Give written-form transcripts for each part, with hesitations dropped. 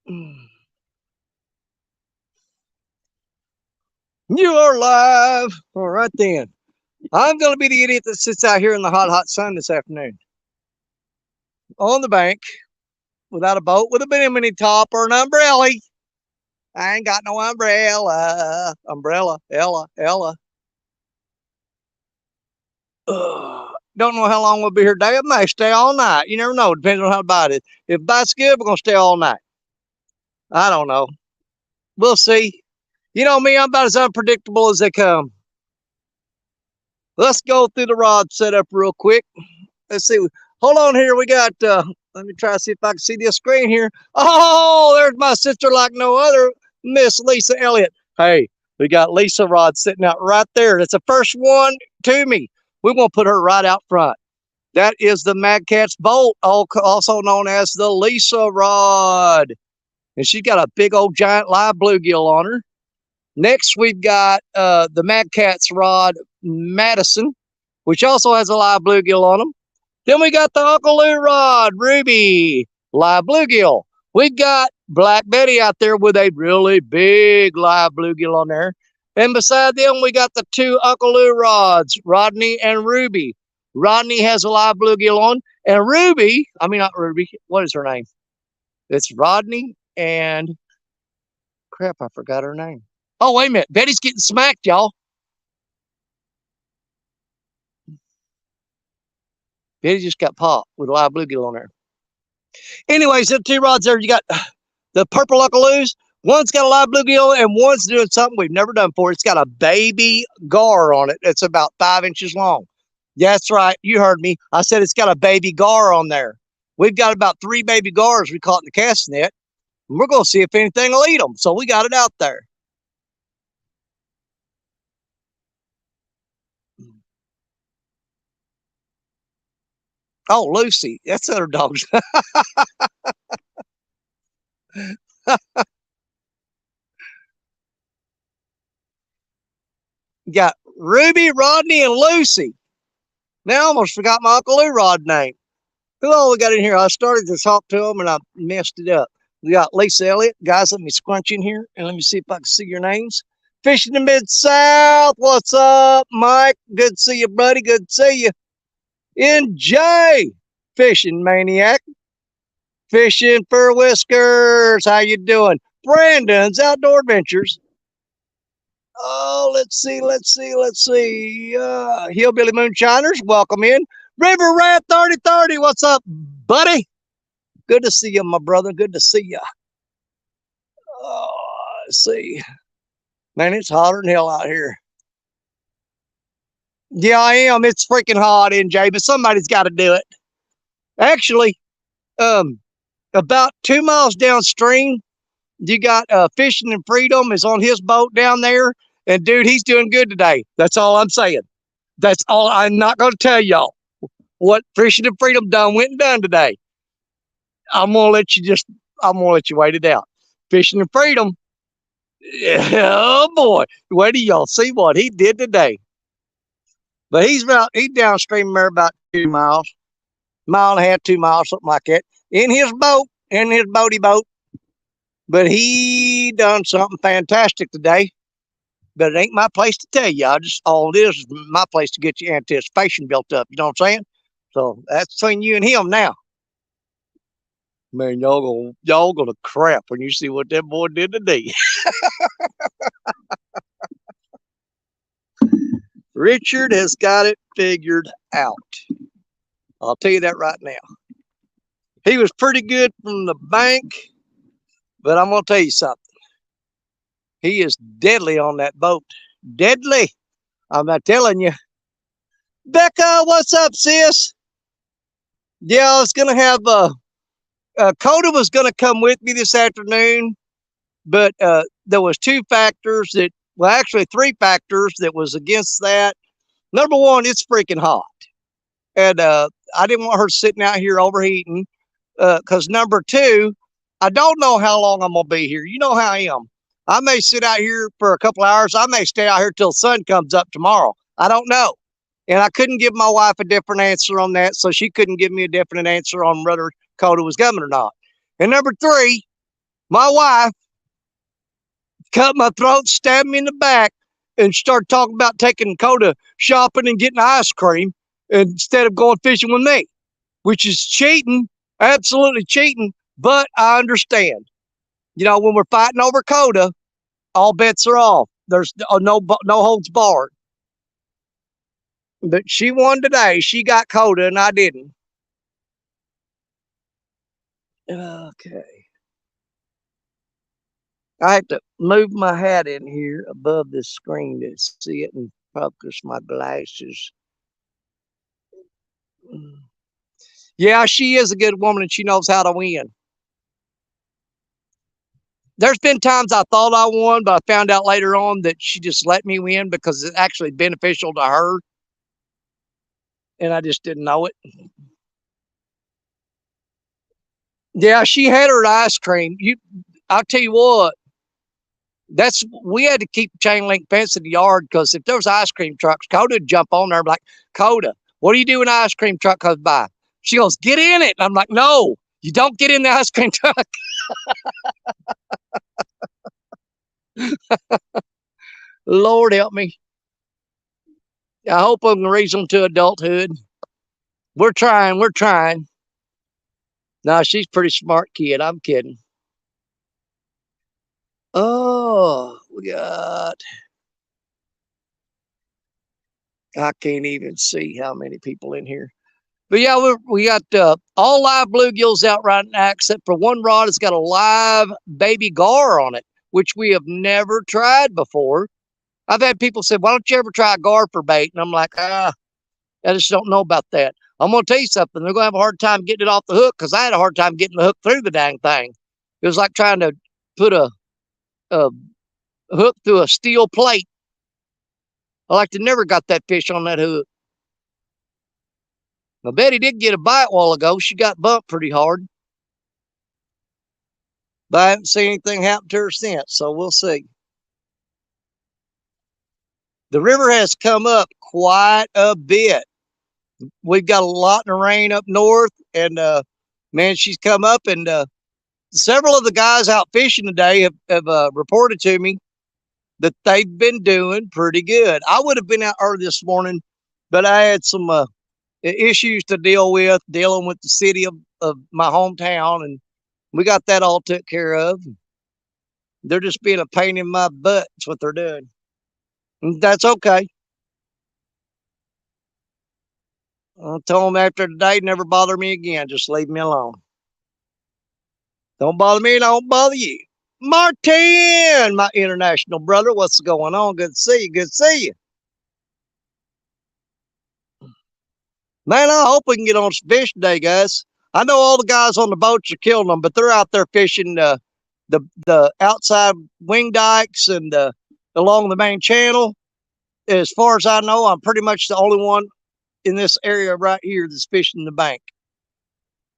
You are live. All right then. I'm going to be the idiot that sits out here in the hot, hot sun this afternoon on the bank without a boat with a bimini top or an umbrella. I ain't got no umbrella. Umbrella. Ella. Don't know how long we'll be here today. I may stay all night. You never know. Depends on how bad it is. If that's good, we're going to stay all night. I don't know. We'll see. You know me, I'm about as unpredictable as they come. Let's go through the rod setup real quick. Let's see. Hold on here. We got, let me try to see if I can see this screen here. Oh, there's my sister like no other, Miss Lisa Elliott. Hey, we got Lisa Rod sitting out right there. That's the first one to me. We're going to put her right out front. That is the Mad Cat's Bolt, also known as the Lisa Rod. And she's got a big old giant live bluegill on her. Next, we've got the Mad Cat's Rod Madison, which also has a live bluegill on them. Then we got the Uncle Lou Rod Ruby, live bluegill. We've got Black Betty out there with a really big live bluegill on there. And beside them, we got the two Uncle Lou rods, Rodney and Ruby. Rodney has a live bluegill on, and Ruby, I mean, not Ruby, what is her name? It's Rodney and, crap, I forgot her name. Oh, wait a minute. Betty's getting smacked, y'all. Betty just got popped with a live bluegill on there. Anyways, the two rods there, you got the purple Uckaloos. One's got a live bluegill and one's doing something we've never done before. It's got a baby gar on it. It's about 5 inches long. That's right. You heard me. I said it's got a baby gar on there. We've got about 3 baby gars we caught in the cast net. And we're going to see if anything will eat them. So we got it out there. Oh, Lucy. That's other dogs. Got Ruby, Rodney, and Lucy. Now I almost forgot my Uncle Lou Rod name. Who all we got in here? I started to talk to them and I messed it up. We got Lisa Elliott. Guys, let me scrunch in here and let me see if I can see your names. Fishing the Mid-South. What's up, Mike? Good to see you, buddy. Good to see you. NJ, Fishing Maniac. Fishing for Whiskers. How you doing? Brandon's Outdoor Adventures. Oh, let's see. Hillbilly Moonshiners, welcome in. River Rat 3030, what's up, buddy? Good to see you, my brother. Good to see you. Oh, let's see. Man, it's hotter than hell out here. Yeah, I am. It's freaking hot, NJ, but somebody's got to do it. Actually, about 2 miles downstream, you got Fishing and Freedom is on his boat down there. And dude, he's doing good today. That's all I'm saying. That's all. I'm not going to tell y'all what Fishing and Freedom went and done today. I'm going to let you wait it out. Fishing and Freedom. Oh boy. Wait till y'all see what he did today. But he's downstream there about 2 miles, mile and a half, 2 miles, something like that. In his boaty boat. But he done something fantastic today. But it ain't my place to tell you. All it is my place to get your anticipation built up. You know what I'm saying? So that's between you and him now. Man, y'all gonna crap when you see what that boy did today. Richard has got it figured out. I'll tell you that right now. He was pretty good from the bank, but I'm gonna tell you something. He is deadly on that boat. Deadly. I'm not telling you. Becca, what's up, sis? Yeah, I was going to have Coda was going to come with me this afternoon, but there was 2 factors actually 3 factors that was against that. Number one, it's freaking hot. And I didn't want her sitting out here overheating because number 2, I don't know how long I'm going to be here. You know how I am. I may sit out here for a couple hours. I may stay out here till the sun comes up tomorrow. I don't know. And I couldn't give my wife a different answer on that, so she couldn't give me a definite answer on whether Coda was coming or not. And number 3, My wife cut my throat, stabbed me in the back, and started talking about taking Coda shopping and getting ice cream instead of going fishing with me, which is cheating, absolutely cheating. But I understand. When we're fighting over Coda, all bets are off. There's no holds barred. But she won today. She got Coda and I didn't. Okay. I have to move my hat in here above this screen to see it and focus my glasses. Yeah, she is a good woman and she knows how to win. There's been times I thought I won, but I found out later on that she just let me win because it's actually beneficial to her. And I just didn't know it. Yeah, she had her ice cream. I'll tell you what, we had to keep chain link fence in the yard because if there was ice cream trucks, Coda would jump on there and be like, Coda, what do you do when an ice cream truck comes by? She goes, get in it. And I'm like, no, you don't get in the ice cream truck. Lord help me. I hope I can raise them to adulthood. We're trying. We're trying. No, she's a pretty smart kid. I'm kidding. Oh, I can't even see how many people in here. But yeah, we got all live bluegills out right now, except for one rod that's got a live baby gar on it, which we have never tried before. I've had people say, why don't you ever try a gar for bait? And I'm like, I just don't know about that. I'm going to tell you something. They're going to have a hard time getting it off the hook because I had a hard time getting the hook through the dang thing. It was like trying to put a hook through a steel plate. I like to never got that fish on that hook. I bet he did get a bite a while ago. She got bumped pretty hard. But I haven't seen anything happen to her since, so we'll see. The river has come up quite a bit. We've got a lot in the rain up north, and man, she's come up, and several of the guys out fishing today have reported to me that they've been doing pretty good. I would have been out early this morning, but I had some issues to deal with, dealing with the city of my hometown, and we got that all took care of. They're just being a pain in my butt. That's what they're doing. And that's okay. I'll tell them after today, never bother me again. Just leave me alone. Don't bother me, don't bother you. Martin, my international brother, what's going on? Good to see you. Good to see you. Man, I hope we can get on some fish today, guys. I know all the guys on the boats are killing them, but they're out there fishing the outside wing dikes and along the main channel. As far as I know, I'm pretty much the only one in this area right here that's fishing the bank.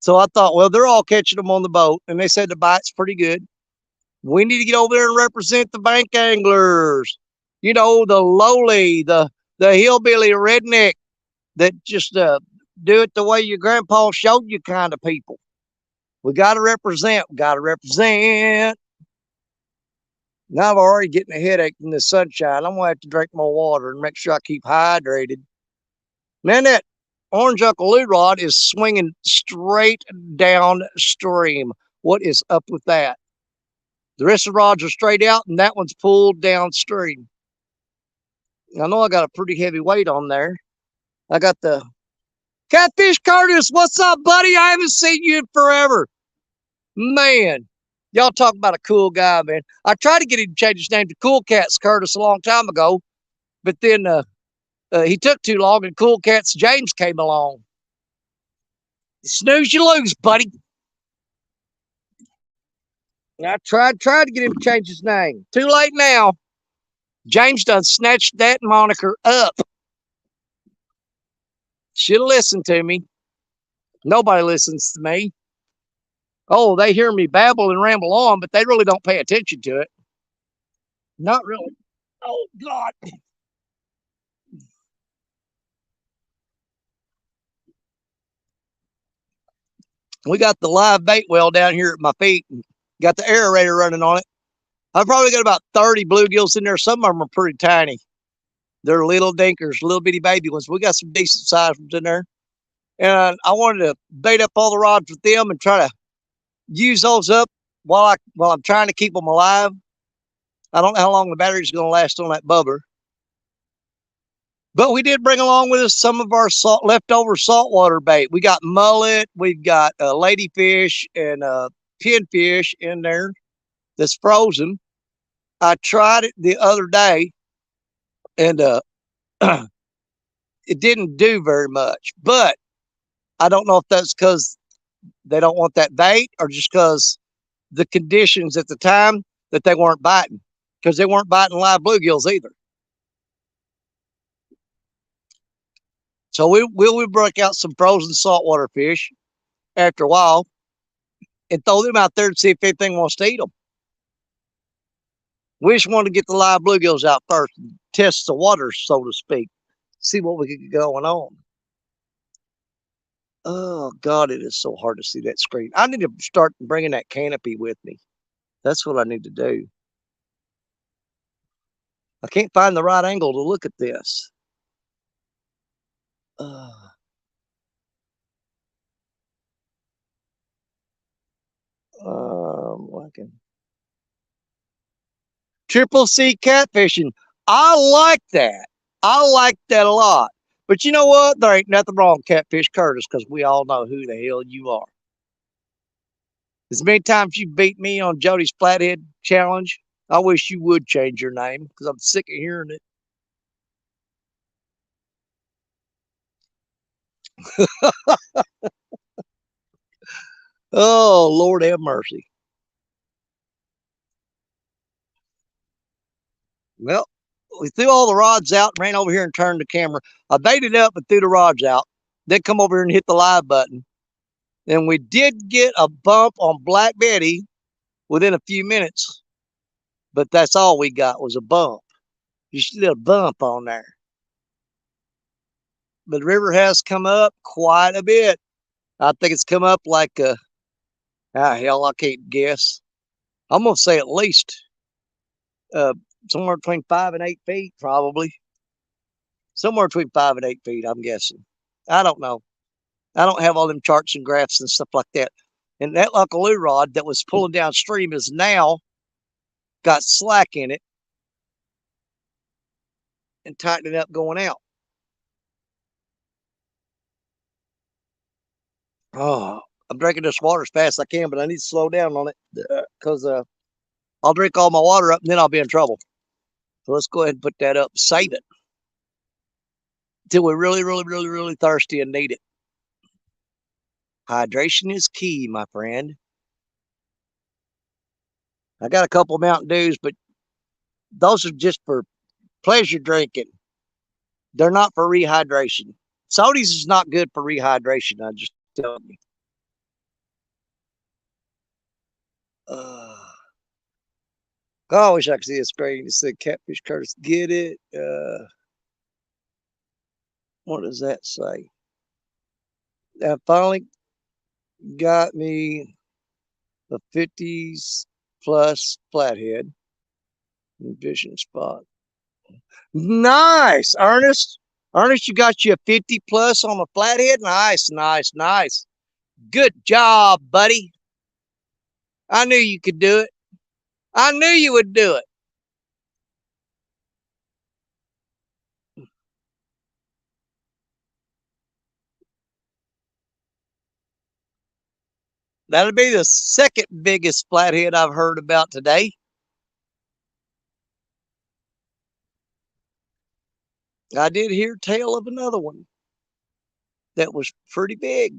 So I thought, well, they're all catching them on the boat, and they said the bite's pretty good. We need to get over there and represent the bank anglers. The lowly, the hillbilly redneck that just do it the way your grandpa showed you kind of people. We got to represent. We got to represent. Now I'm already getting a headache from the sunshine. I'm going to have to drink more water and make sure I keep hydrated. Man, that orange Uncle Lou rod is swinging straight downstream. What is up with that? The rest of the rods are straight out, and that one's pulled downstream. I know I got a pretty heavy weight on there. I got the Catfish Curtis. What's up, buddy? I haven't seen you in forever. Man, y'all talk about a cool guy, man. I tried to get him to change his name to Cool Cats Curtis a long time ago, but then he took too long, and Cool Cats James came along. Snooze, you lose, buddy. I tried to get him to change his name. Too late now. James done snatched that moniker up. Should have listened to me. Nobody listens to me. Oh, they hear me babble and ramble on, but they really don't pay attention to it. Not really. Oh, God. We got the live bait well down here at my feet. Got the aerator running on it. I've probably got about 30 bluegills in there. Some of them are pretty tiny. They're little dinkers, little bitty baby ones. We got some decent sized ones in there. And I wanted to bait up all the rods with them and try to use those up while I'm trying to keep them alive. I don't know how long the battery's going to last on that bubber. But we did bring along with us some of our leftover saltwater bait. We got mullet, we've got ladyfish and pinfish in there that's frozen. I tried it the other day, and it didn't do very much. But I don't know if that's because they don't want that bait or just because the conditions at the time that they weren't biting, because they weren't biting live bluegills either. So we break out some frozen saltwater fish after a while and throw them out there to see if anything wants to eat them. We just wanted to get the live bluegills out first and test the waters, so to speak, see what we could get going on. Oh, God, it is so hard to see that screen. I need to start bringing that canopy with me. That's what I need to do. I can't find the right angle to look at this. I can. Triple C catfishing. I like that. I like that a lot. But you know what? There ain't nothing wrong with Catfish Curtis because we all know who the hell you are. As many times you beat me on Jody's Flathead Challenge, I wish you would change your name because I'm sick of hearing it. Oh, Lord have mercy. Well, we threw all the rods out and ran over here and turned the camera. I baited up and threw the rods out. Then come over here and hit the live button. And we did get a bump on Black Betty within a few minutes. But that's all we got was a bump. Just a little bump on there. But the river has come up quite a bit. I think it's come up like hell, I can't guess. I'm gonna say at least somewhere between 5 and 8 feet, probably. Somewhere between 5 and 8 feet, I'm guessing. I don't know. I don't have all them charts and graphs and stuff like that. And that Luckaloo rod that was pulling downstream is now got slack in it and tightening up going out. Oh, I'm drinking this water as fast as I can, but I need to slow down on it because I'll drink all my water up and then I'll be in trouble. So let's go ahead and put that up, save it until we're really, really, really, really thirsty and need it. Hydration is key, my friend. I got a couple of Mountain Dews, but those are just for pleasure drinking. They're not for rehydration. Sodies is not good for rehydration. I just tell you. I wish I could see a screen that said Catfish Curtis. Get it? What does that say? I finally got me a 50s plus flathead fishing spot. Nice, Ernest. Ernest, you got you a 50 plus on the flathead? Nice, nice, nice. Good job, buddy. I knew you could do it. I knew you would do it. That'll be the second biggest flathead I've heard about today. I did hear tell of another one that was pretty big.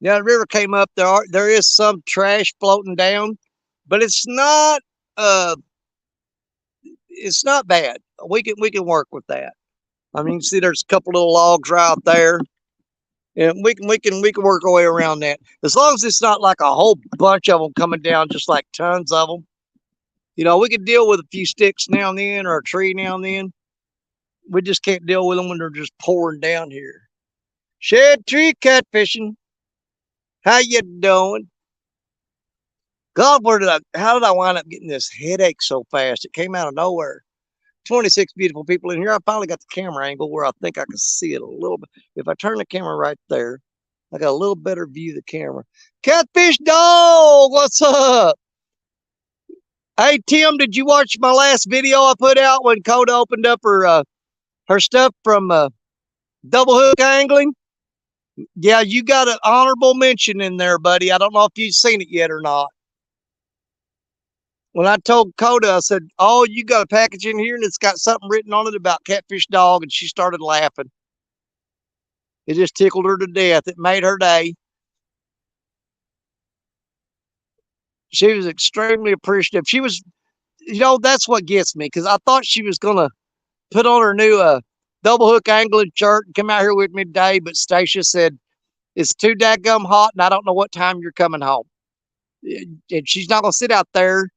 Now the river came up. There is some trash floating down, but it's not bad. We can work with that. I mean, see, there's a couple little logs right out there, and we can work our way around that. As long as it's not like a whole bunch of them coming down, just like tons of them. You know, we can deal with a few sticks now and then, or a tree now and then. We just can't deal with them when they're just pouring down here. Shed tree catfishing. How you doing? God, how did I wind up getting this headache so fast? It came out of nowhere. 26 beautiful people in here. I finally got the camera angle where I think I can see it a little bit. If I turn the camera right there, I got a little better view of the camera. Catfish dog, what's up? Hey, Tim, did you watch my last video I put out when Coda opened up her stuff from double hook angling? Yeah, you got an honorable mention in there, buddy. I don't know if you've seen it yet or not. When I told Coda, I said, "Oh, you got a package in here and it's got something written on it about catfish dog," and she started laughing. It just tickled her to death. It made her day. She was extremely appreciative. She was, that's what gets me because I thought she was going to put on her new double hook angling shirt and come out here with me today, but Stacia said, "It's too dadgum hot and I don't know what time you're coming home." And she's not going to sit out there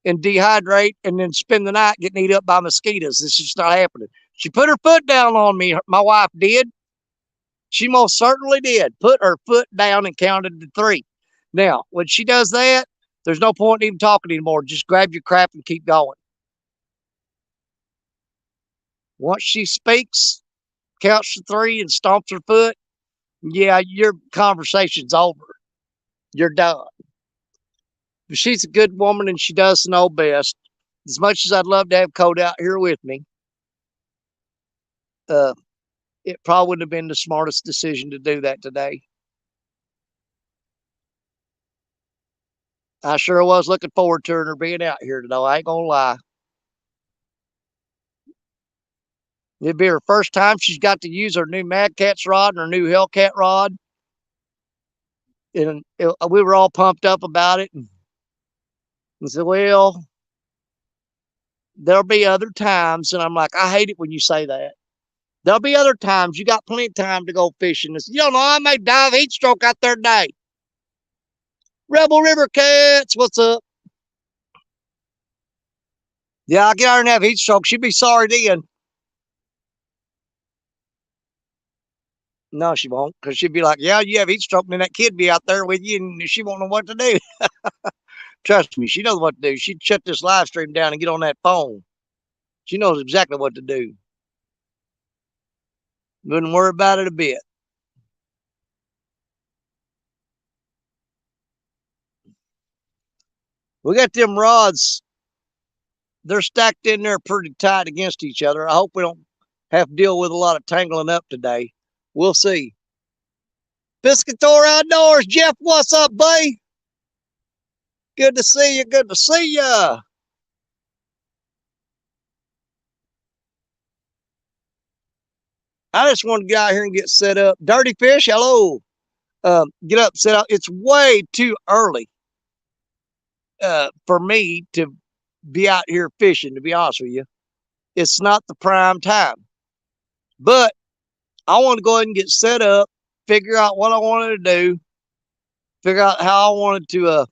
and dehydrate and then spend the night getting eat up by mosquitoes. This is just not happening. She put her foot down on me. My wife did. She most certainly did. Put her foot down and counted to 3. Now, when she does that, there's no point in even talking anymore. Just grab your crap and keep going. Once she speaks, counts to 3 and stomps her foot, yeah, your conversation's over. You're done. But she's a good woman and she does know best. As much as I'd love to have Code out here with me, uh, it probably wouldn't have been the smartest decision to do that today. I sure was looking forward to her being out here today. I ain't gonna lie. It'd be her first time she's got to use her new Mad Cat's rod and her new Hellcat rod. And we were all pumped up about it. And said, "Well, there'll be other times." And I'm like, "I hate it when you say that. There'll be other times. You got plenty of time to go fishing." I said, "You don't know, I may die of heat stroke out there today." Rebel River Cats, what's up? Yeah, I'll get her and have heat stroke. She'd be sorry then. No, she won't, because she'd be like, "Yeah, you have heat stroke," and then that kid be out there with you, and she won't know what to do. Trust me, she knows what to do. She'd shut this live stream down and get on that phone. She knows exactly what to do. Wouldn't worry about it a bit. We got them rods. They're stacked in there pretty tight against each other. I hope we don't have to deal with a lot of tangling up today. We'll see. Piscator Outdoors, Jeff, what's up, buddy? Good to see you. Good to see you. I just want to get out here and get set up. Dirty Fish, hello. Get up, set up. It's way too early for me to be out here fishing, to be honest with you. It's not the prime time. But I want to go ahead and get set up, figure out what I wanted to do, figure out how I wanted to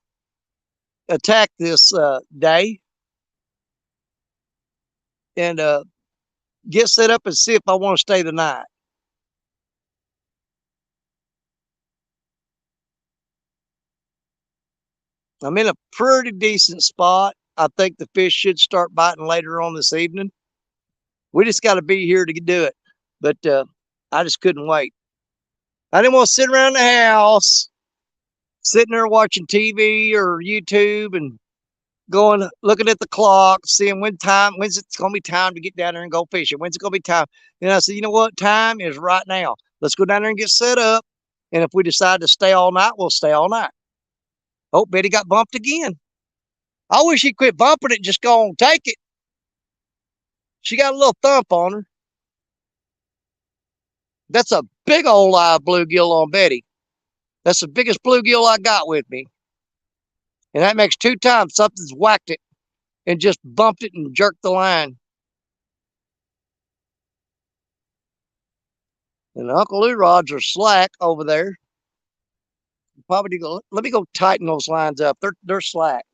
attack this day, and get set up and see if I want to stay the night. I'm in a pretty decent spot. I think the fish should start biting later on this evening. We just got to be here to do it. But I just couldn't wait. I didn't want to sit around the house, sitting there watching TV or YouTube and going, looking at the clock, seeing when's it's going to be time to get down there and go fishing. When's it going to be time? And I said, you know what? Time is right now. Let's go down there and get set up. And if we decide to stay all night, we'll stay all night. Oh, Betty got bumped again. I wish he'd quit bumping it and just go on, take it. She got a little thump on her. That's a big old live bluegill on Betty. That's the biggest bluegill I got with me. And that makes 2 times something's whacked it and just bumped it and jerked the line. And Uncle Lou rods are slack over there. Probably go, let me go tighten those lines up. They're slack.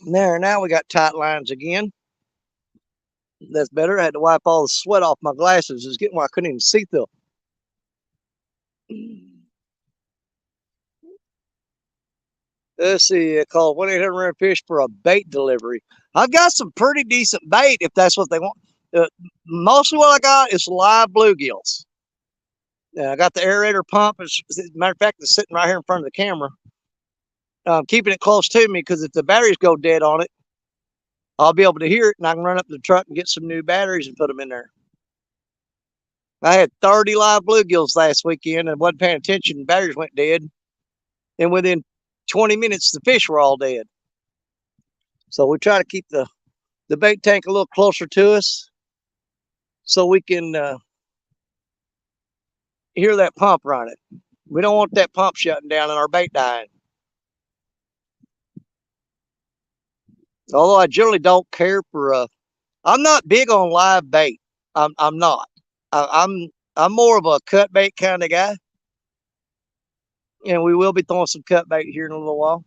There, now we got tight lines again. That's better. I had to wipe all the sweat off my glasses. It's getting where I couldn't even see through. Let's see. I call 1-800-REN-FISH for a bait delivery. I've got some pretty decent bait if that's what they want. Mostly what I got is live bluegills. I got the aerator pump. As a matter of fact, it's sitting right here in front of the camera. I'm keeping it close to me because if the batteries go dead on it, I'll be able to hear it and I can run up to the truck and get some new batteries and put them in there. I had 30 live bluegills last weekend and wasn't paying attention. Batteries went dead. And within 20 minutes, the fish were all dead. So we try to keep the bait tank a little closer to us so we can hear that pump running. We don't want that pump shutting down and our bait dying. Although I generally don't care for I'm not big on live bait. I'm not. I'm more of a cut bait kind of guy. And we will be throwing some cut bait here in a little while.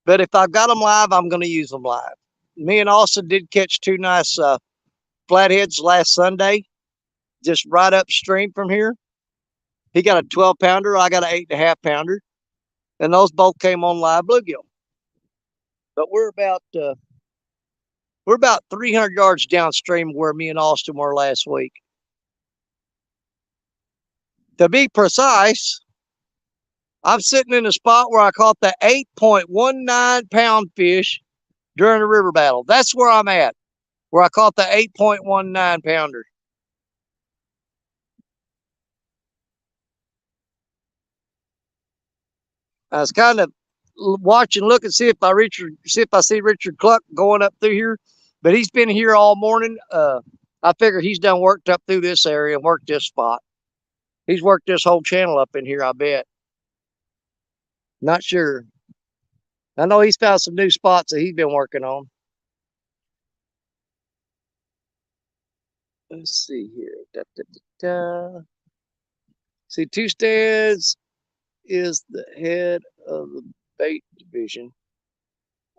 But if I've got them live, I'm going to use them live. Me and Austin did catch two nice flatheads last Sunday, just right upstream from here. He got a 12-pounder. I got an 8.5-pounder. And those both came on live bluegill. But we're about 300 yards downstream where me and Austin were last week. To be precise, I'm sitting in a spot where I caught the 8.19-pound fish during the river battle. That's where I'm at, where I caught the 8.19-pounder. I was kind of watching, look and see if I see Richard Cluck going up through here, but he's been here all morning. I figure he's done worked up through this area and worked this spot. He's worked this whole channel up in here, I bet. Not sure. I know he's found some new spots that he's been working on. Let's see here. Da, da, da, da. See, Two Stands is the head of the bait division.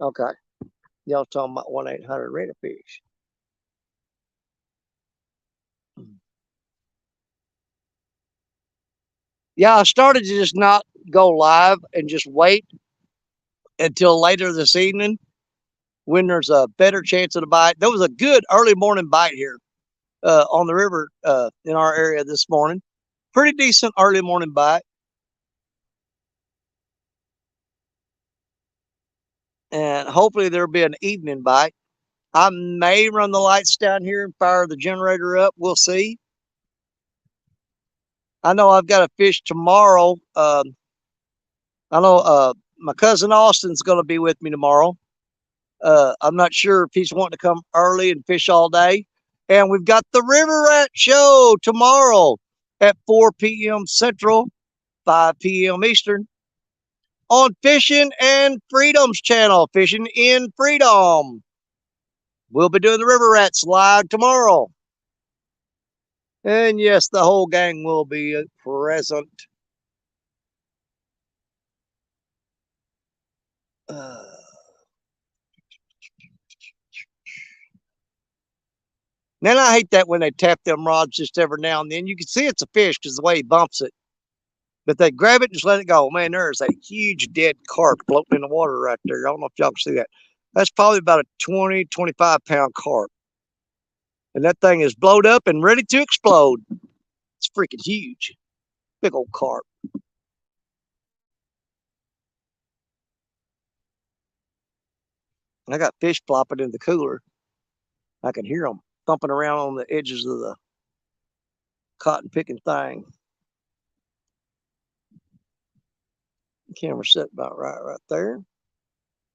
Okay. Y'all talking about 1-800-REN-FISH. Yeah, I started to just not go live and just wait until later this evening when there's a better chance of the bite. There was a good early morning bite here on the river in our area this morning. Pretty decent early morning bite. And hopefully there'll be an evening bite. I may run the lights down here and fire the generator up. We'll see. I know I've got a fish tomorrow. I know my cousin Austin's going to be with me tomorrow. I'm not sure if he's wanting to come early and fish all day. And we've got the River Rat Show tomorrow at 4 p.m. Central, 5 p.m. Eastern on Fishin' and Freedom's channel, Fishin' in Freedom. We'll be doing the River Rats live tomorrow. And yes, the whole gang will be present. Then I hate that when they tap them rods just every now and then. You can see it's a fish because the way he bumps it. But they grab it and just let it go. Man, there's a huge dead carp floating in the water right there. I don't know if y'all can see that. That's probably about a 20, 25-pound carp. And that thing is blowed up and ready to explode. It's freaking huge. Big old carp. I got fish flopping in the cooler. I can hear them thumping around on the edges of the cotton picking thing. Camera set about right there.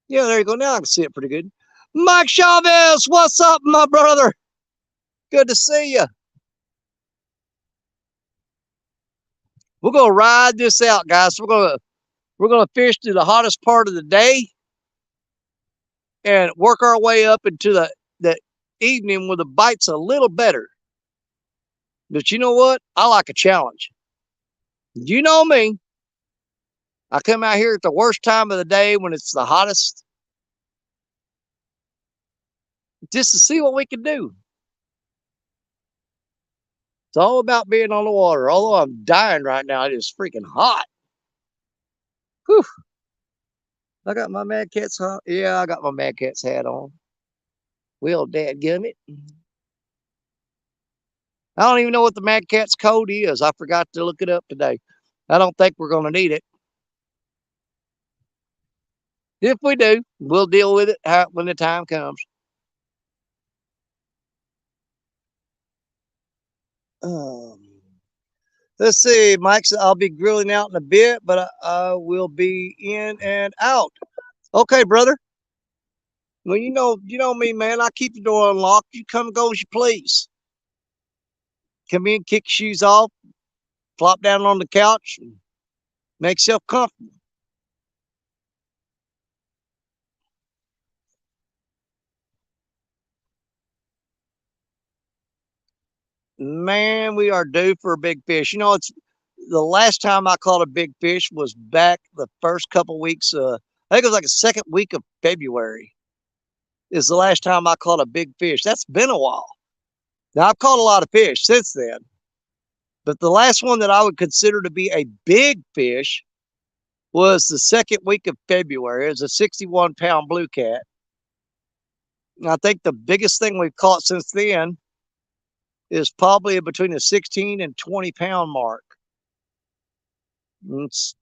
Yeah, there you go. Now I can see it pretty good. Mike Chavez, what's up, my brother? Good to see you. We're gonna ride this out, guys. We're gonna fish through the hottest part of the day and work our way up into the evening where the bite's a little better. But you know what? I like a challenge. You know me. I come out here at the worst time of the day when it's the hottest, just to see what we can do. It's all about being on the water. Although I'm dying right now, it is freaking hot. Whew. I got my Mad Cat's hat. Yeah, I got my Mad Cat's hat on. Well, dadgummit. I don't even know what the Mad Cat's code is. I forgot to look it up today. I don't think we're going to need it. If we do, we'll deal with it when the time comes. Um, let's see, Mike said I'll be grilling out in a bit, but I will be in and out. Okay, brother. Well, you know me, man. I keep the door unlocked. You come and go as you please. Come in, kick your shoes off, flop down on the couch, and make yourself comfortable. Man, we are due for a big fish. You know, it's the last time I caught a big fish was back the first couple weeks. I think it was like the second week of February. Is the last time I caught a big fish. That's been a while. Now I've caught a lot of fish since then, but the last one that I would consider to be a big fish was the second week of February. It was a 61-pound blue cat. And I think the biggest thing we've caught since then is probably between the 16 and 20-pound mark. It's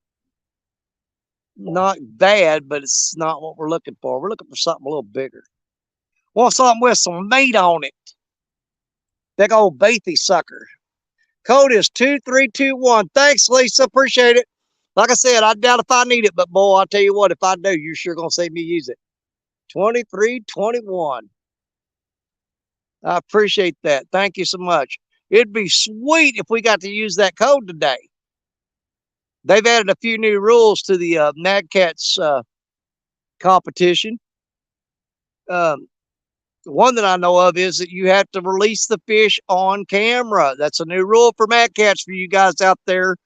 not bad, but it's not what we're looking for. We're looking for something a little bigger. Want something with some meat on it. Big old beefy sucker. Code is 2321. Thanks, Lisa. Appreciate it. Like I said, I doubt if I need it, but boy, I'll tell you what, if I do, you're sure going to see me use it. 2321. I appreciate that. Thank you so much. It'd be sweet if we got to use that code today. They've added a few new rules to the Mad Cats competition. One that I know of is that you have to release the fish on camera. That's a new rule for Mad Cats for you guys out there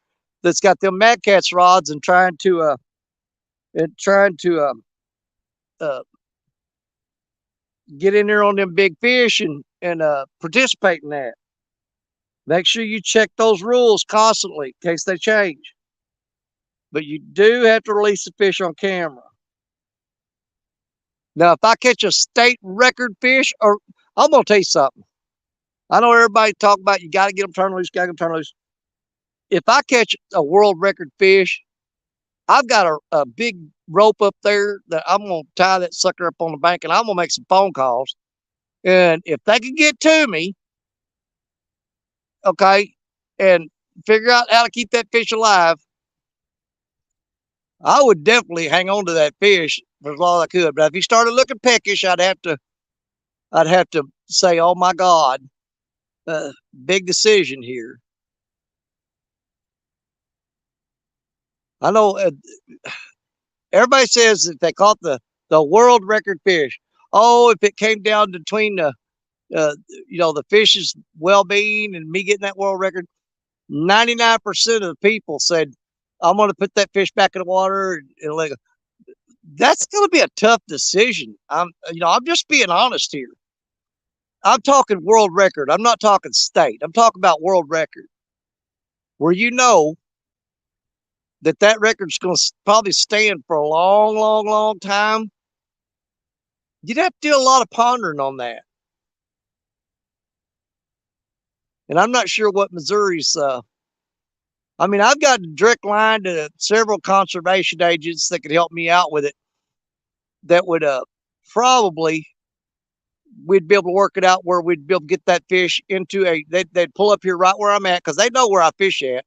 that's got them Mad Cats rods and trying to get in there on them big fish and participate in that. Make sure you check those rules constantly in case they change. But you do have to release the fish on camera. Now, if I catch a state record fish, or I'm gonna tell you something. I know everybody talk about you got to get them turned loose, got to get them turned loose. If I catch a world record fish, I've got a big rope up there that I'm gonna tie that sucker up on the bank, and I'm gonna make some phone calls. And if they can get to me, okay, and figure out how to keep that fish alive, I would definitely hang on to that fish for as long as I could. But if he started looking peckish, I'd have to say, "Oh my God, big decision here." I know everybody says that they caught the world record fish. Oh, if it came down between the fish's well-being and me getting that world record, 99% of the people said, "I'm going to put that fish back in the water." And like, that's going to be a tough decision. I'm just being honest here. I'm talking world record. I'm not talking state. I'm talking about world record, where you know that record's going to probably stand for a long, long, long time. You'd have to do a lot of pondering on that. And I'm not sure what Missouri's. I've got a direct line to several conservation agents that could help me out with it. That would probably we'd be able to work it out where we'd be able to get that fish into they'd pull up here right where I'm at because they know where I fish at.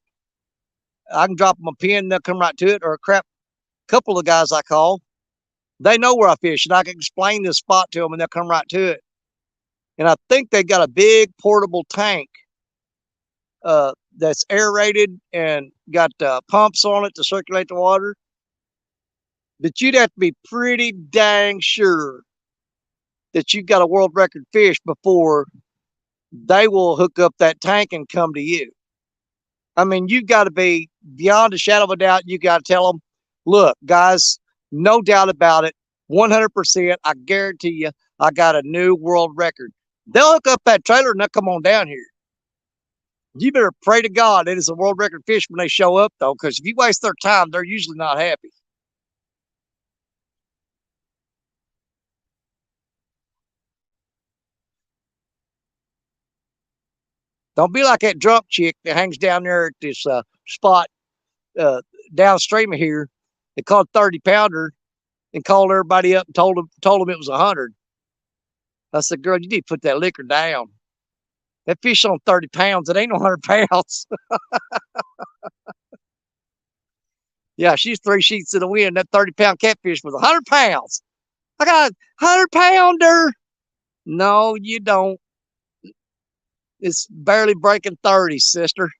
I can drop them a pin, they'll come right to it, or a couple of guys I call, they know where I fish, and I can explain this spot to them, and they'll come right to it. And I think they got a big portable tank that's aerated and got pumps on it to circulate the water. But you'd have to be pretty dang sure that you've got a world record fish before they will hook up that tank and come to you. You've got to be beyond a shadow of a doubt. You got to tell them, Look, guys, no doubt about it. 100%. I guarantee you, I got a new world record. They'll hook up that trailer and they'll come on down here. You better pray to God it is a world record fish when they show up, though, because if you waste their time, they're usually not happy. Don't be like that drunk chick that hangs down there at this spot uh, downstream of here. They called 30 pounder and called everybody up and told them it was 100. I said, girl, you need to put that liquor down. That fish on 30 pounds, it ain't no 100 pounds. Yeah, she's 3 sheets in the wind. That 30-pound catfish was 100 pounds. I got a 100-pounder. No, you don't. It's barely breaking 30, sister.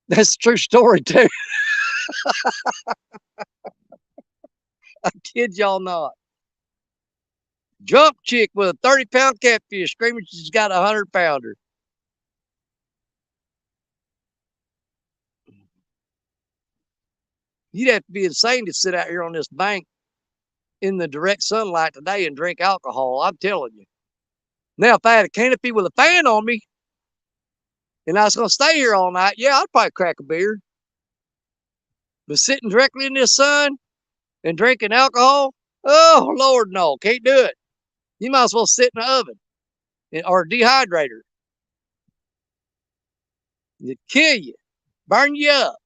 That's a true story, too. I kid y'all not. Drunk chick with a 30-pound catfish screaming she's got a 100-pounder. You'd have to be insane to sit out here on this bank in the direct sunlight today and drink alcohol. I'm telling you. Now, if I had a canopy with a fan on me and I was going to stay here all night, yeah, I'd probably crack a beer. But sitting directly in this sun and drinking alcohol, oh, Lord, no, can't do it. You might as well sit in the oven or a dehydrator. It'd kill you, burn you up.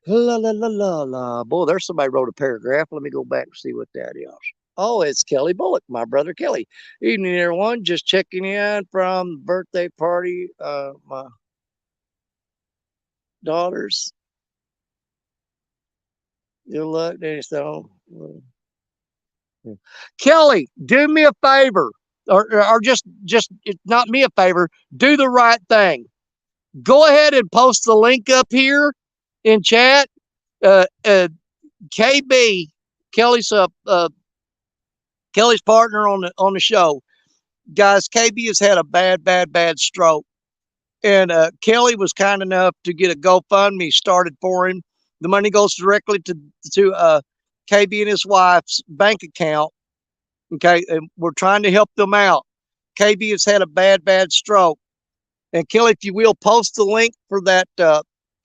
La la la la la. Boy, there's somebody wrote a paragraph. Let me go back and see what that is. Oh, it's Kelly Bullock, my brother Kelly. Evening, everyone. Just checking in from the birthday party. My daughters. Good luck, Danny Stone. Kelly, do me a favor, or just not me a favor. Do the right thing. Go ahead and post the link up here in chat. Uh, uh, KB, Kelly's Kelly's partner on the show. Guys, KB has had a bad stroke, and Kelly was kind enough to get a GoFundMe started for him. The money goes directly to KB and his wife's bank account. Okay, and we're trying to help them out. KB has had a bad stroke, and Kelly, if you will, post the link for that.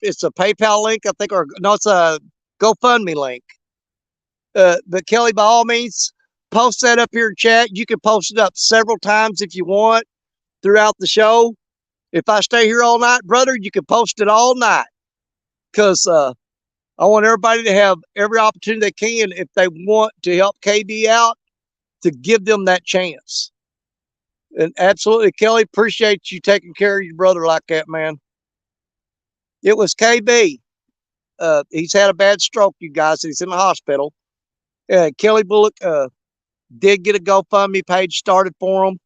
It's a PayPal link, I think, or no, it's a GoFundMe link. But Kelly, by all means, post that up here in chat. You can post it up several times if you want throughout the show. If I stay here all night, brother, you can post it all night, because I want everybody to have every opportunity they can, if they want to help KB out, to give them that chance. And absolutely, Kelly, appreciate you taking care of your brother like that, man. It was KB. He's had a bad stroke, you guys. He's in the hospital. Kelly Bullock did get a GoFundMe page started for him.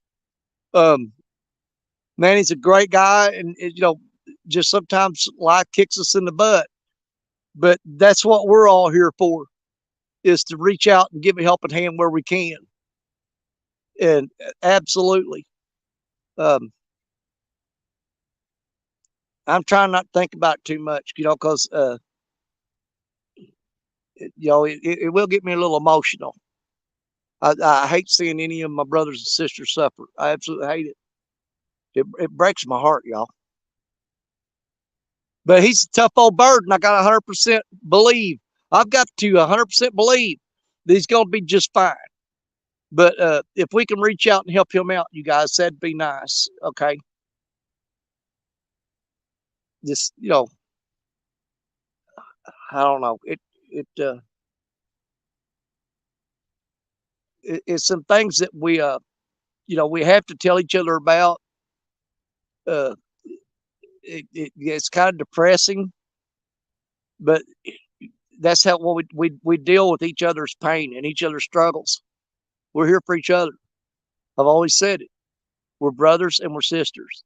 Man, he's a great guy, and just sometimes life kicks us in the butt. But that's what we're all here for, is to reach out and give a helping hand where we can. And absolutely, I'm trying not to think about it too much, because it will get me a little emotional. I hate seeing any of my brothers and sisters suffer. I absolutely hate it. It breaks my heart, y'all. But he's a tough old bird, and I got 100% believe. I've got to 100% believe that he's going to be just fine. But if we can reach out and help him out, you guys, that'd be nice. Okay. Just, I don't know. It's some things that we have to tell each other about. Uh, it's kind of depressing, but that's how we deal with each other's pain and each other's struggles. We're here for each other. I've always said it. We're brothers and we're sisters,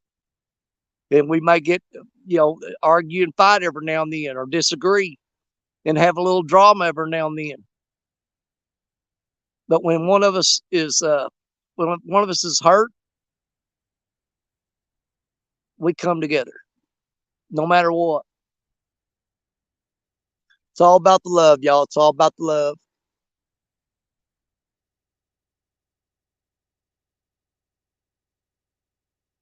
and we may get argue and fight every now and then, or disagree, and have a little drama every now and then. But when one of us is hurt, we come together, no matter what. It's all about the love, y'all. It's all about the love.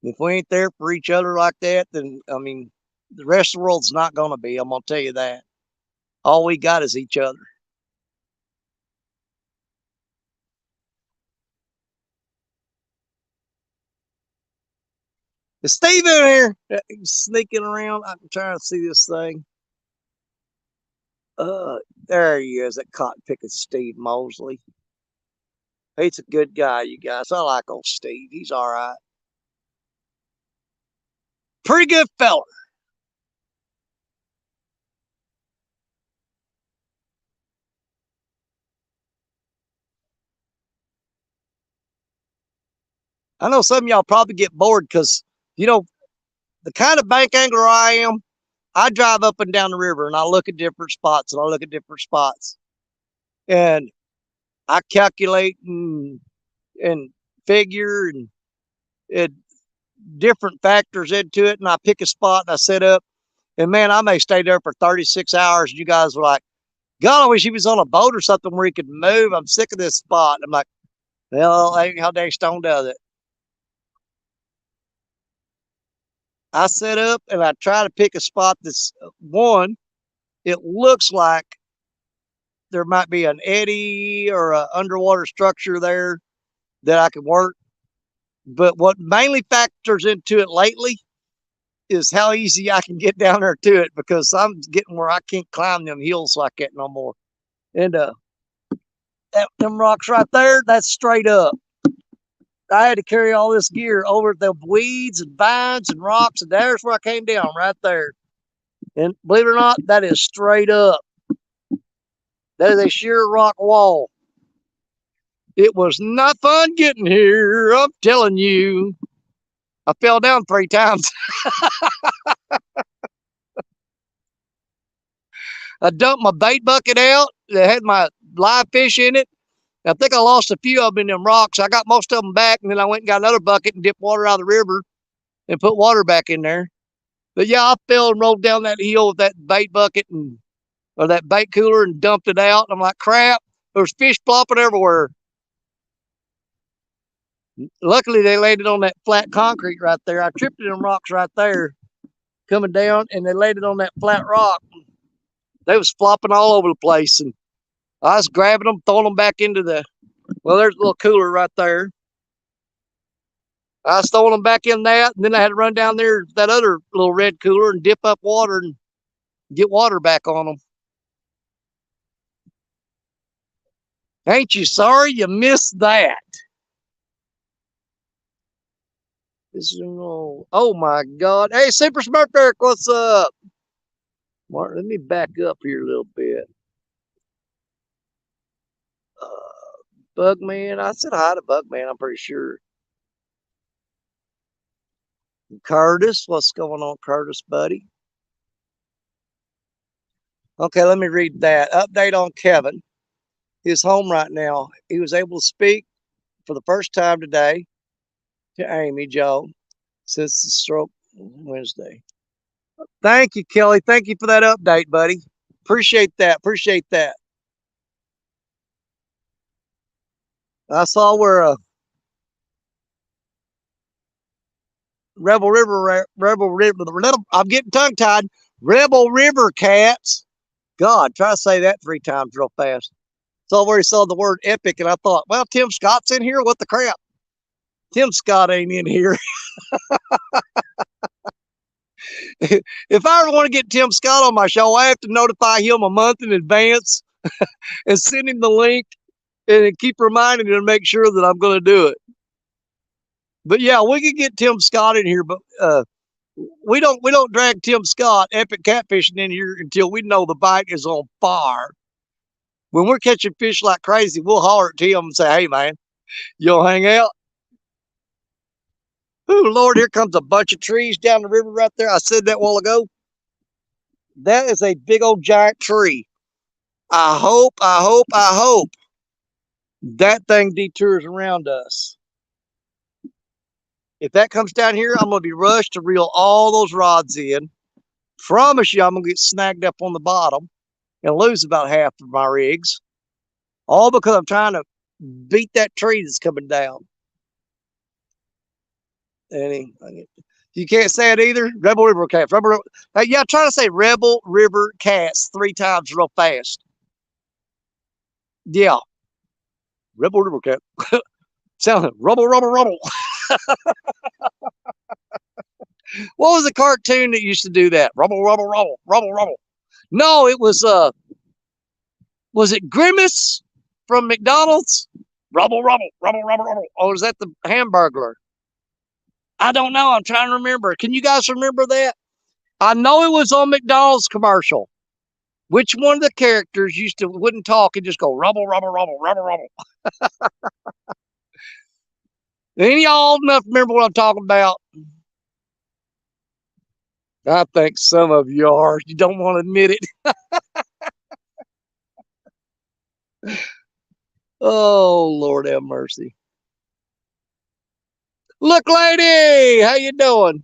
If we ain't there for each other like that, then I mean, the rest of the world's not going to be. I'm going to tell you that. All we got is each other. Is Steve in here? Sneaking around. I'm trying to see this thing. There he is, that cotton picking Steve Mosley. He's a good guy, you guys. I like old Steve. He's all right. Pretty good fella. I know some of y'all probably get bored because, you know, the kind of bank angler I am, I drive up and down the river and I look at different spots and I look at different spots. And I calculate and figure and different factors into it. And I pick a spot and I set up. And man, I may stay there for 36 hours. And you guys were like, God, I wish he was on a boat or something where he could move. I'm sick of this spot. I'm like, well, ain't how Dave Stone does it. I set up and I try to pick a spot that's one, it looks like there might be an eddy or an underwater structure there that I can work. But what mainly factors into it lately is how easy I can get down there to it because I'm getting where I can't climb them hills like that no more. And them rocks right there, that's straight up. I had to carry all this gear over the weeds and vines and rocks, and there's where I came down right there. And believe it or not, that is straight up. That is a sheer rock wall. It was not fun getting here, I'm telling you. I fell down 3 times. I dumped my bait bucket out that had my live fish in it. I think I lost a few of them in them rocks. I got most of them back, and then I went and got another bucket and dipped water out of the river and put water back in there. But yeah, I fell and rolled down that hill with that bait bucket or that bait cooler and dumped it out. I'm like, crap, there's fish plopping everywhere. Luckily, they laid it on that flat concrete right there. I tripped in them rocks right there coming down, and they laid it on that flat rock. They was flopping all over the place, and I was grabbing them, throwing them back into well, there's a little cooler right there. I was throwing them back in that, and then I had to run down there to that other little red cooler and dip up water and get water back on them. Ain't you sorry you missed that? Oh my God. Hey, Super Smart Derek, what's up? Mark, let me back up here a little bit. Bugman, I said hi to Bugman, I'm pretty sure. Curtis, what's going on, Curtis, buddy? Okay, let me read that. Update on Kevin. He's home right now. He was able to speak for the first time today to Amy Joe since the stroke Wednesday. Thank you, Kelly. Thank you for that update, buddy. Appreciate that. Appreciate that. I saw where Rebel River, I'm getting tongue tied. Rebel River Cats. God, try to say that 3 times real fast. So where he saw the word epic, and I thought, well, Tim Scott's in here. What the crap? Tim Scott ain't in here. If I ever want to get Tim Scott on my show, I have to notify him a month in advance and send him the link and keep reminding him to make sure that I'm going to do it. But yeah, we could get Tim Scott in here, but we don't drag Tim Scott epic catfishing in here until we know the bite is on fire. When we're catching fish like crazy, we'll holler at Tim and say, "Hey man, you'll hang out." Oh Lord, here comes a bunch of trees down the river right there. I said that a while ago. That is a big old giant tree. I hope That thing detours around us. If that comes down here, I'm going to be rushed to reel all those rods in. Promise you, I'm going to get snagged up on the bottom and lose about half of my rigs. All because I'm trying to beat that tree that's coming down. And you can't say it either. Rebel River Cats. Yeah, try to say Rebel River Cats 3 times real fast. Yeah. Rebel River Cat. Sound like rubble, rubble, rubble. What was the cartoon that used to do that? Rubble, rubble, rubble, rubble, rubble. No, it was it Grimace from McDonald's? Rubble, rubble, rubble, rubble, rubble. Or is that the Hamburglar? I don't know. I'm trying to remember. Can you guys remember that? I know it was on McDonald's commercial. Which one of the characters used to wouldn't talk and just go rubble, rubble, rubble, rubble, rubble? Any y'all old enough to remember what I'm talking about? I think some of you are. You don't want to admit it. Oh, Lord have mercy. Look, lady, how you doing?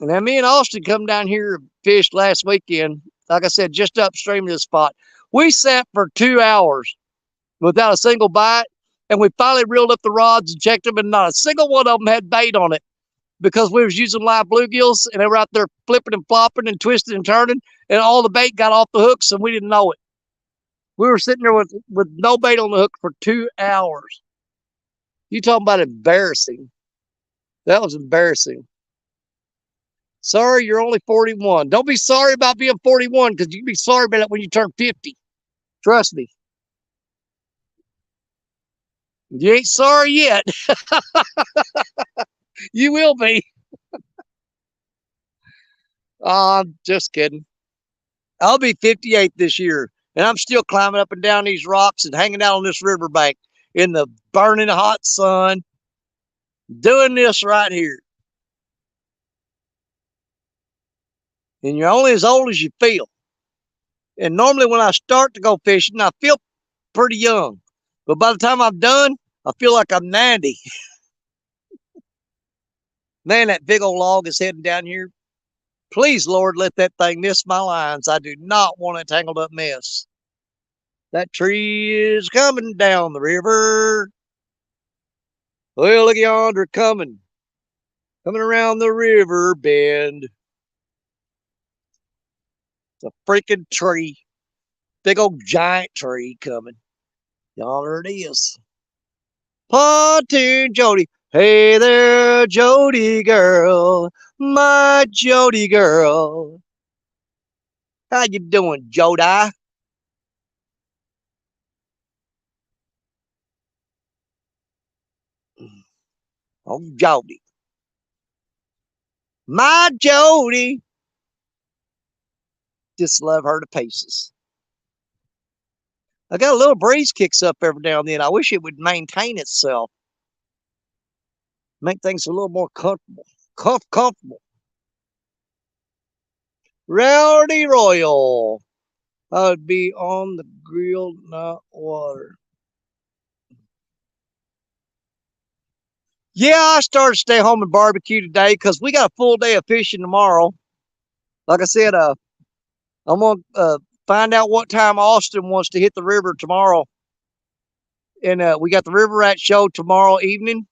Now, me and Austin come down here and fished last weekend. Like I said, just upstream of this spot. We sat for 2 hours without a single bite, and we finally reeled up the rods and checked them, and not a single one of them had bait on it because we was using live bluegills, and they were out there flipping and flopping and twisting and turning, and all the bait got off the hooks, and we didn't know it. We were sitting there with no bait on the hook for 2 hours. You talking about embarrassing. That was embarrassing. Sorry, you're only 41. Don't be sorry about being 41 because you can be sorry about it when you turn 50. Trust me. You ain't sorry yet. You will be. I'm just kidding. I'll be 58 this year, and I'm still climbing up and down these rocks and hanging out on this riverbank in the burning hot sun, doing this right here. And you're only as old as you feel. And normally when I start to go fishing, I feel pretty young. But by the time I'm done, I feel like I'm 90. Man, that big old log is heading down here. Please, Lord, let that thing miss my lines. I do not want a tangled up mess. That tree is coming down the river. Well, look yonder coming. Coming around the river bend. It's a freaking tree. Big old giant tree coming. Yonder it is. Pontoon Jody. Hey there, Jody girl. My Jody girl. How you doing, Jody? Oh, Jody. My Jody. Just love her to pieces. I got a little breeze kicks up every now and then. I wish it would maintain itself. Make things a little more comfortable. Comfortable. Rowdy Royal. I would be on the grill, not water. Yeah, I started to stay home and barbecue today because we got a full day of fishing tomorrow. Like I said, I'm gonna find out what time Austin wants to hit the river tomorrow, and we got the River Rat show tomorrow evening,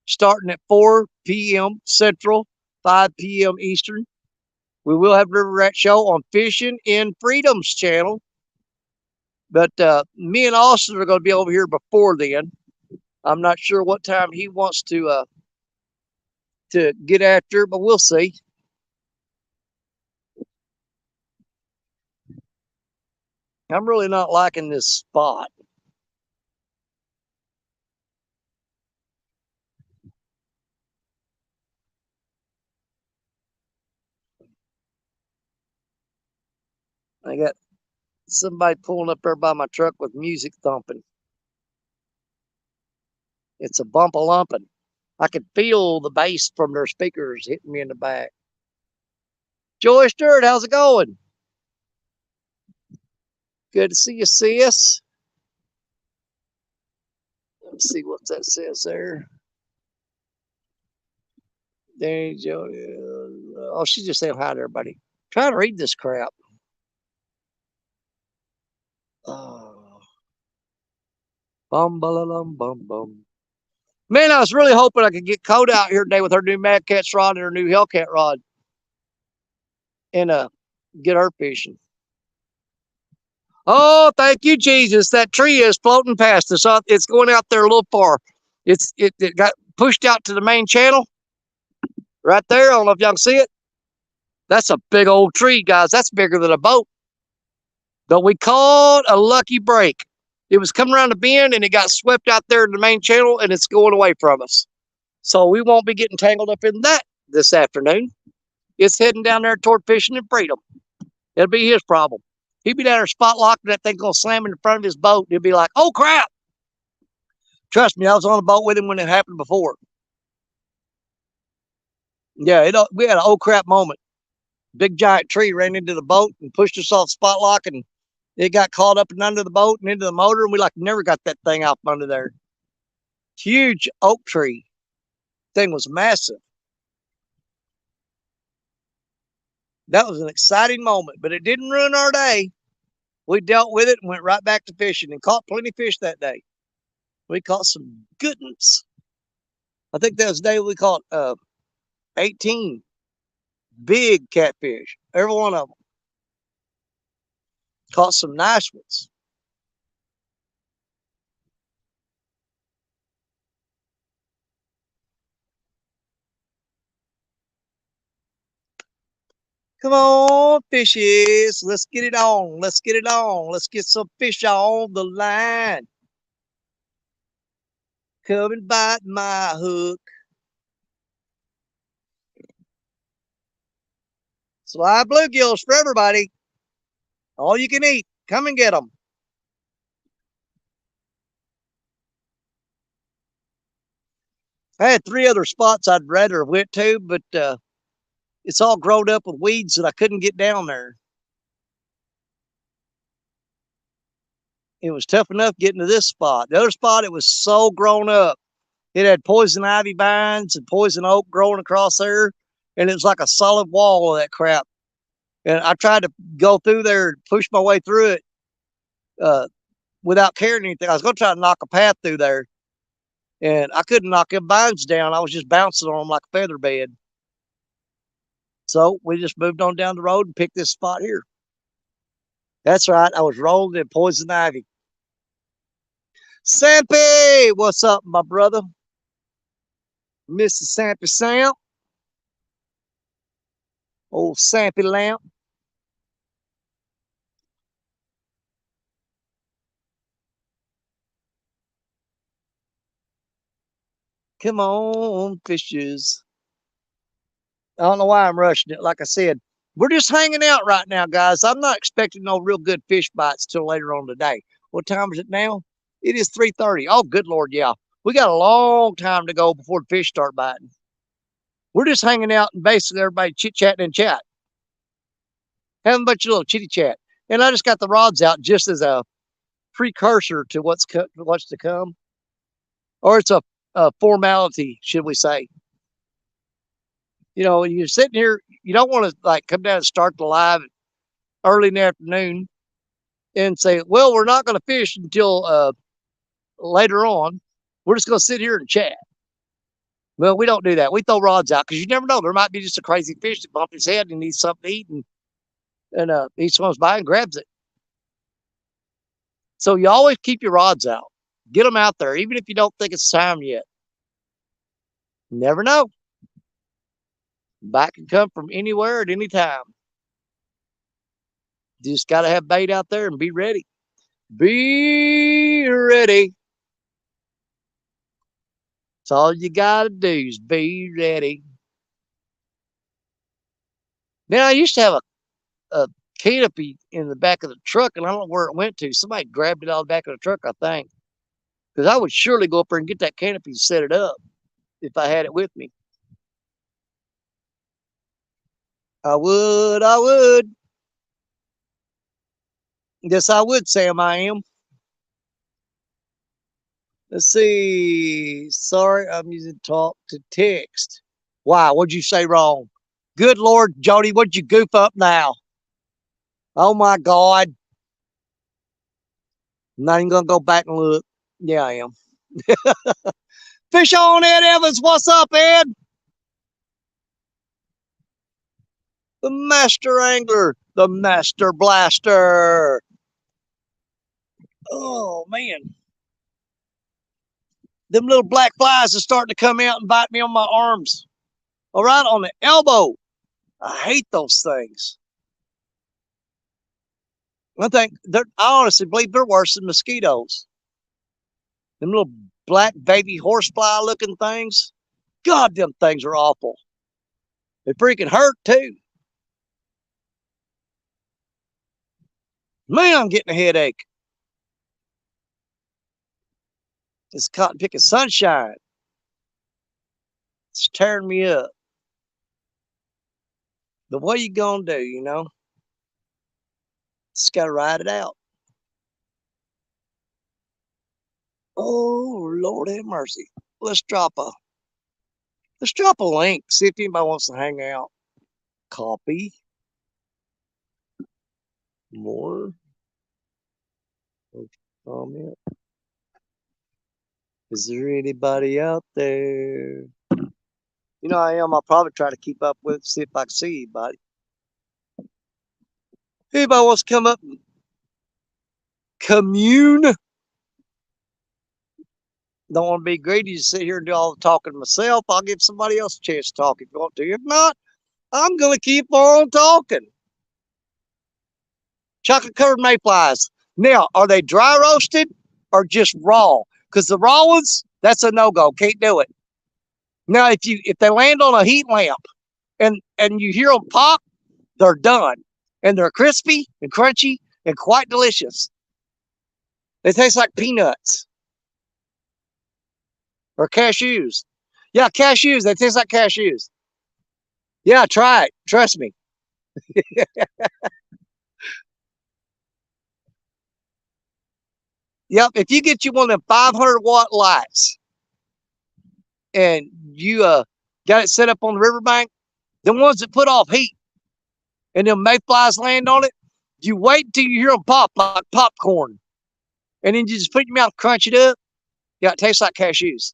starting at 4 p.m. Central, 5 p.m. Eastern. We will have River Rat show on Fishing in Freedom's channel, but me and Austin are going to be over here before then. I'm not sure what time he wants to get after, but we'll see. I'm really not liking this spot. I got somebody pulling up there by my truck with music thumping. It's a bump a lumping. I could feel the bass from their speakers hitting me in the back. Joy Stewart, how's it going? Good to see you, sis. Let's see what that says there. There you go. Oh, she's just saying hi to everybody. Trying to read this crap. Oh. Bum, bum, bum, bum. Man, I was really hoping I could get Code out here today with her new Mad Cat's rod and her new Hellcat rod and get her fishing. Oh, thank you, Jesus. That tree is floating past us. It's going out there a little far. It got pushed out to the main channel right there. I don't know if y'all can see it. That's a big old tree, guys. That's bigger than a boat. But we called a lucky break. It was coming around the bend and it got swept out there in the main channel and it's going away from us. So we won't be getting tangled up in that this afternoon. It's heading down there toward Fishing and Freedom. It'll be his problem. He'd be down there spot locking, that thing gonna slam in the front of his boat. And he'll be like, oh crap. Trust me, I was on a boat with him when it happened before. Yeah, we had an oh crap moment. Big giant tree ran into the boat and pushed us off spot lock, and it got caught up and under the boat and into the motor, and we never got that thing out from under there. Huge oak tree. Thing was massive. That was an exciting moment, but it didn't ruin our day. We dealt with it and went right back to fishing and caught plenty of fish that day. We caught some good ones. I think that was the day we caught 18 big catfish, every one of them. Caught some nice ones. Come on, fishes. Let's get it on. Let's get it on. Let's get some fish on the line. Come and bite my hook. Sly bluegills for everybody. All you can eat. Come and get them. I had 3 other spots I'd rather have went to, but it's all grown up with weeds that I couldn't get down there. It was tough enough getting to this spot. The other spot, it was so grown up. It had poison ivy vines and poison oak growing across there, and it was like a solid wall of that crap. And I tried to go through there and push my way through it without carrying anything. I was going to try to knock a path through there, and I couldn't knock them vines down. I was just bouncing on them like a feather bed. So we just moved on down the road and picked this spot here. That's right. I was rolling in poison ivy. Sampy, what's up, my brother? Mr. Sampy Sam. Old Sampy Lamp. Come on, fishes. I don't know why I'm rushing it. Like I said, we're just hanging out right now, guys. I'm not expecting no real good fish bites till later on today. What time is it now? It is 3:30. Oh, good Lord, yeah. We got a long time to go before the fish start biting. We're just hanging out and basically everybody chit-chatting and chat. Having a bunch of little chitty chat. And I just got the rods out just as a precursor to what's to come. Or it's a formality, should we say. You know, you're sitting here, you don't want to come down and start the live early in the afternoon and say, well, we're not going to fish until later on. We're just going to sit here and chat. Well, we don't do that. We throw rods out because you never know. There might be just a crazy fish that bumped his head and needs something to eat, and he swims by and grabs it. So you always keep your rods out. Get them out there, even if you don't think it's time yet. You never know. Bite can come from anywhere at any time. You just got to have bait out there and be ready. Be ready. That's all you got to do is be ready. Now, I used to have a canopy in the back of the truck, and I don't know where it went to. Somebody grabbed it out of the back of the truck, I think. Because I would surely go up there and get that canopy and set it up if I had it with me. I would. Yes, I would, Sam. I am. Let's see. Sorry, I'm using talk to text. Why? What'd you say wrong? Good Lord, Jody, what'd you goof up now? Oh my God. I'm not even gonna go back and look. Yeah, I am. Fish on, Ed Evans. What's up, Ed? The master angler, the master blaster. Oh man, them little black flies are starting to come out and bite me on my arms. All right, on the elbow. I hate those things. I honestly believe they're worse than mosquitoes. Them little black baby horsefly looking things. God, them things are awful. They freaking hurt too. Man, I'm getting a headache. This cotton picking sunshine. It's tearing me up. But what are you gonna do, you know? Just gotta ride it out. Oh Lord have mercy. Let's drop a link. See if anybody wants to hang out. Copy. More. Comment. Is there anybody out there? You know I am. I'll probably try to keep up with, see if I can see anybody. Anybody wants to come up and commune? Don't want to be greedy to sit here and do all the talking myself. I'll give somebody else a chance to talk if you want to. If not, I'm going to keep on talking. Chocolate covered mayflies. Now, are they dry roasted or just raw? Because the raw ones, that's a no-go. Can't do it. Now, if they land on a heat lamp and you hear them pop, they're done. And they're crispy and crunchy and quite delicious. They taste like peanuts or cashews. Yeah, cashews. They taste like cashews. Yeah, try it. Trust me. Yep. If you get you one of them 500-watt lights and you got it set up on the riverbank, the ones that put off heat and them mayflies land on it, you wait until you hear them pop like popcorn. And then you just put your mouth, crunch it up. Yeah, it tastes like cashews.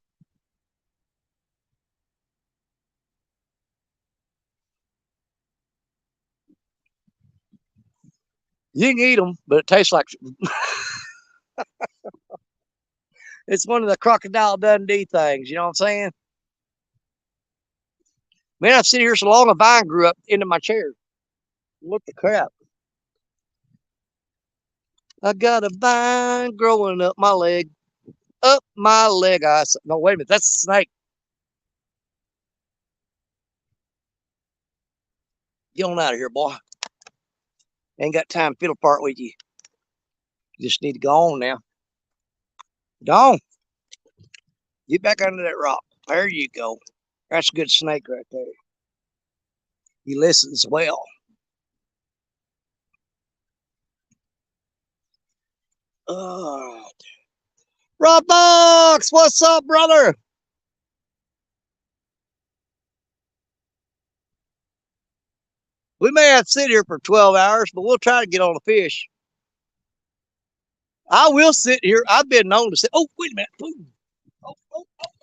You can eat them, but it tastes like it's one of the Crocodile Dundee things. You know what I'm saying? Man, I've sitting here so long, a vine grew up into my chair. What the crap? I got a vine growing up my leg. Up my leg. No, wait a minute. That's a snake. Get on out of here, boy. Ain't got time to fiddle part with you. You just need to go on now. Go on. Get back under that rock. There you go. That's a good snake right there. He listens well. Uh, Rob Box, what's up, brother? We may have to sit here for 12 hours, but we'll try to get on a fish. I will sit here. I've been known to say, oh, wait a minute. Ooh. Oh, oh, oh.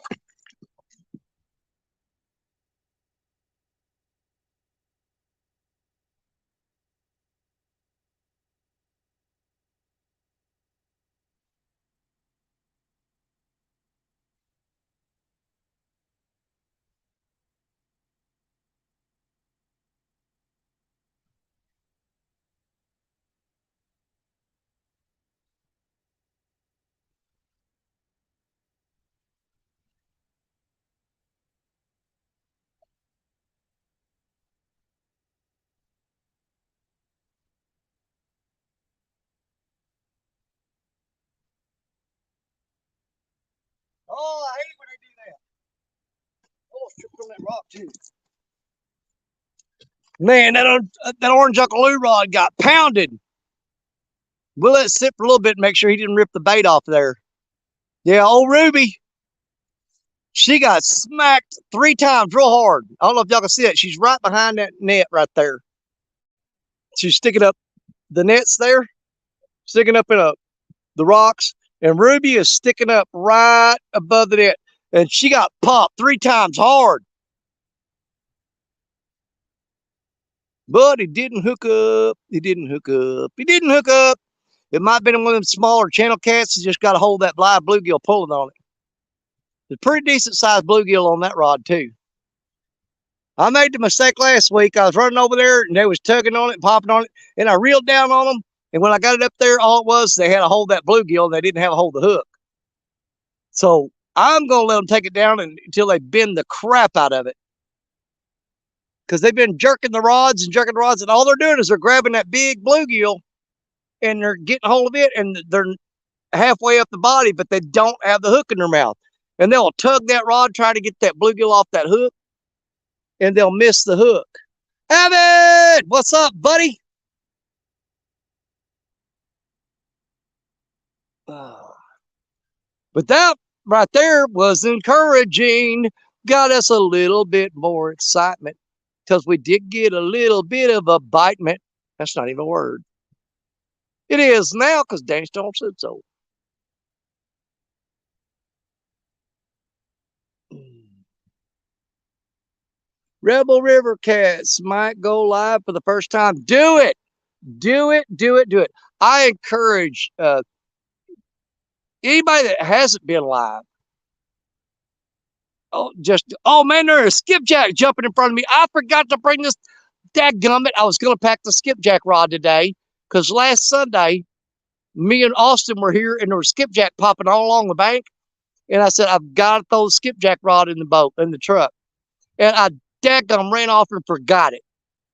Oh, I hate when they do that. Oh, I tripped on that rock, too. Man, that orange Uncle Lou rod got pounded. We'll let it sit for a little bit and make sure he didn't rip the bait off there. Yeah, old Ruby, she got smacked 3 times real hard. I don't know if y'all can see it. She's right behind that net right there. She's sticking up the nets there, sticking up in the rocks, and Ruby is sticking up right above the net. And she got popped 3 times hard. But he didn't hook up. He didn't hook up. He didn't hook up. It might have been one of them smaller channel cats that just got to hold that live bluegill pulling on it. It's a pretty decent sized bluegill on that rod, too. I made the mistake last week. I was running over there, and they was tugging on it and popping on it, and I reeled down on them. And when I got it up there, all it was, they had to hold that bluegill, and they didn't have to hold the hook. So I'm going to let them take it down until they bend the crap out of it. Because they've been jerking the rods, and all they're doing is they're grabbing that big bluegill, and they're getting hold of it, and they're halfway up the body, but they don't have the hook in their mouth. And they'll tug that rod, try to get that bluegill off that hook, and they'll miss the hook. Avid, what's up, buddy? But that right there was encouraging. Got us a little bit more excitement because we did get a little bit of a bitement. That's not even a word. It is now because Danny Storm said so. Rebel River Cats might go live for the first time. Do it. Do it. Do it. Do it. I encourage anybody that hasn't been live. Oh man, there's a skipjack jumping in front of me. I forgot to bring this. Dadgummit, I was going to pack the skipjack rod today because last Sunday, me and Austin were here and there was skipjack popping all along the bank. And I said, I've got to throw the skipjack rod in the boat, in the truck. And I dadgum ran off and forgot it.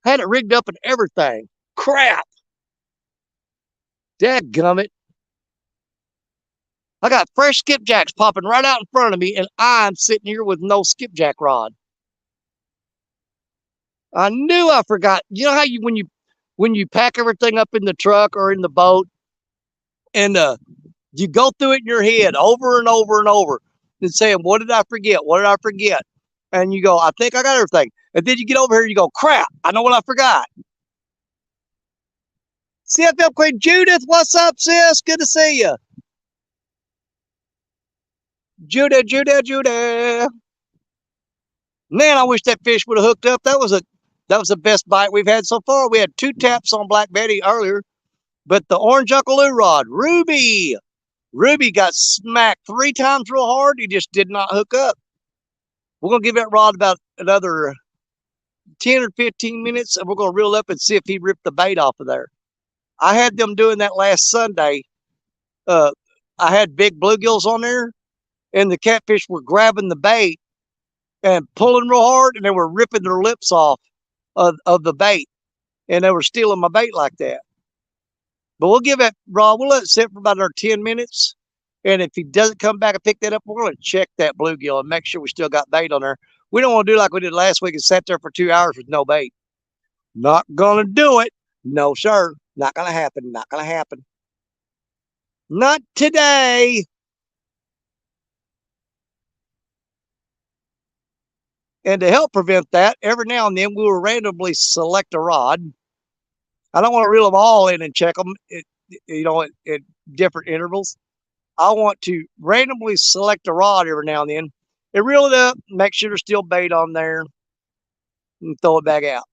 Had it rigged up and everything. Crap. Dadgummit. I got fresh skipjacks popping right out in front of me, and I'm sitting here with no skipjack rod. I knew I forgot. You know how when you pack everything up in the truck or in the boat, and you go through it in your head over and over and over, and saying, "What did I forget? What did I forget?" And you go, "I think I got everything." And then you get over here, and you go, "Crap! I know what I forgot." CFL Queen Judith, what's up, sis? Good to see you. Judah. Man, I wish that fish would have hooked up. That was the best bite we've had so far. We had 2 taps on Black Betty earlier, but the orange Uncle Lou rod, Ruby got smacked 3 times real hard. He just did not hook up. We're gonna give that rod about another 10 or 15 minutes, and we're gonna reel up and see if he ripped the bait off of there. I had them doing that last Sunday. I had big bluegills on there, and the catfish were grabbing the bait and pulling real hard, and they were ripping their lips off of the bait, and they were stealing my bait like that. But we'll give that rod, we'll let it sit for about another 10 minutes, and if he doesn't come back and pick that up, we're going to check that bluegill and make sure we still got bait on there. We don't want to do like we did last week and sat there for 2 hours with no bait. Not going to do it. No, sir. Not going to happen. Not going to happen. Not today. And to help prevent that, every now and then we will randomly select a rod. I don't want to reel them all in and check them, at different intervals. I want to randomly select a rod every now and then and reel it up, make sure there's still bait on there, and throw it back out.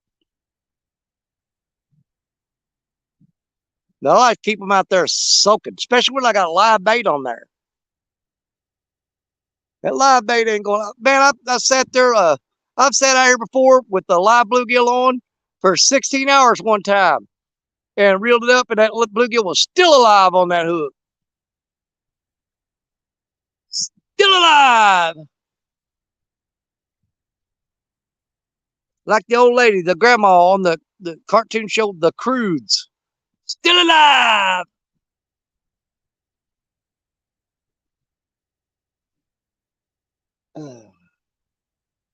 Now, I like to keep them out there soaking, especially when I got a live bait on there. That live bait ain't going out. Man, I sat there, I've sat out here before with the live bluegill on for 16 hours one time and reeled it up, and that bluegill was still alive on that hook. Still alive. Like the old lady, the grandma on the cartoon show, The Croods. Still alive.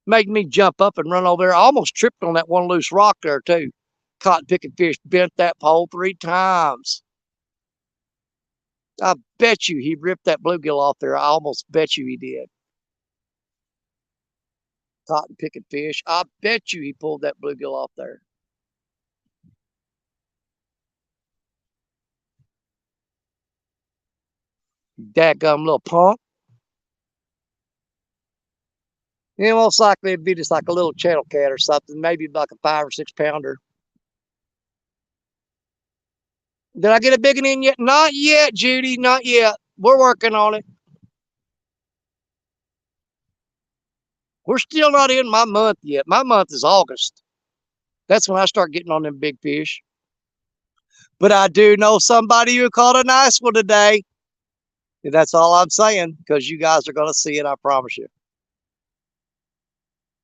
Made me jump up and run over there. I almost tripped on that one loose rock there, too. Caught picking fish, bent that pole 3 times. I bet you he ripped that bluegill off there. I almost bet you he did. Cotton picking fish. I bet you he pulled that bluegill off there. Dadgum little punk. Yeah, most likely it'd be just like a little channel cat or something, maybe like a 5 or 6 pounder. Did I get a big one in yet? Not yet, Judy. Not yet. We're working on it. We're still not in my month yet. My month is August. That's when I start getting on them big fish. But I do know somebody who caught a nice one today. And that's all I'm saying, because you guys are going to see it, I promise you.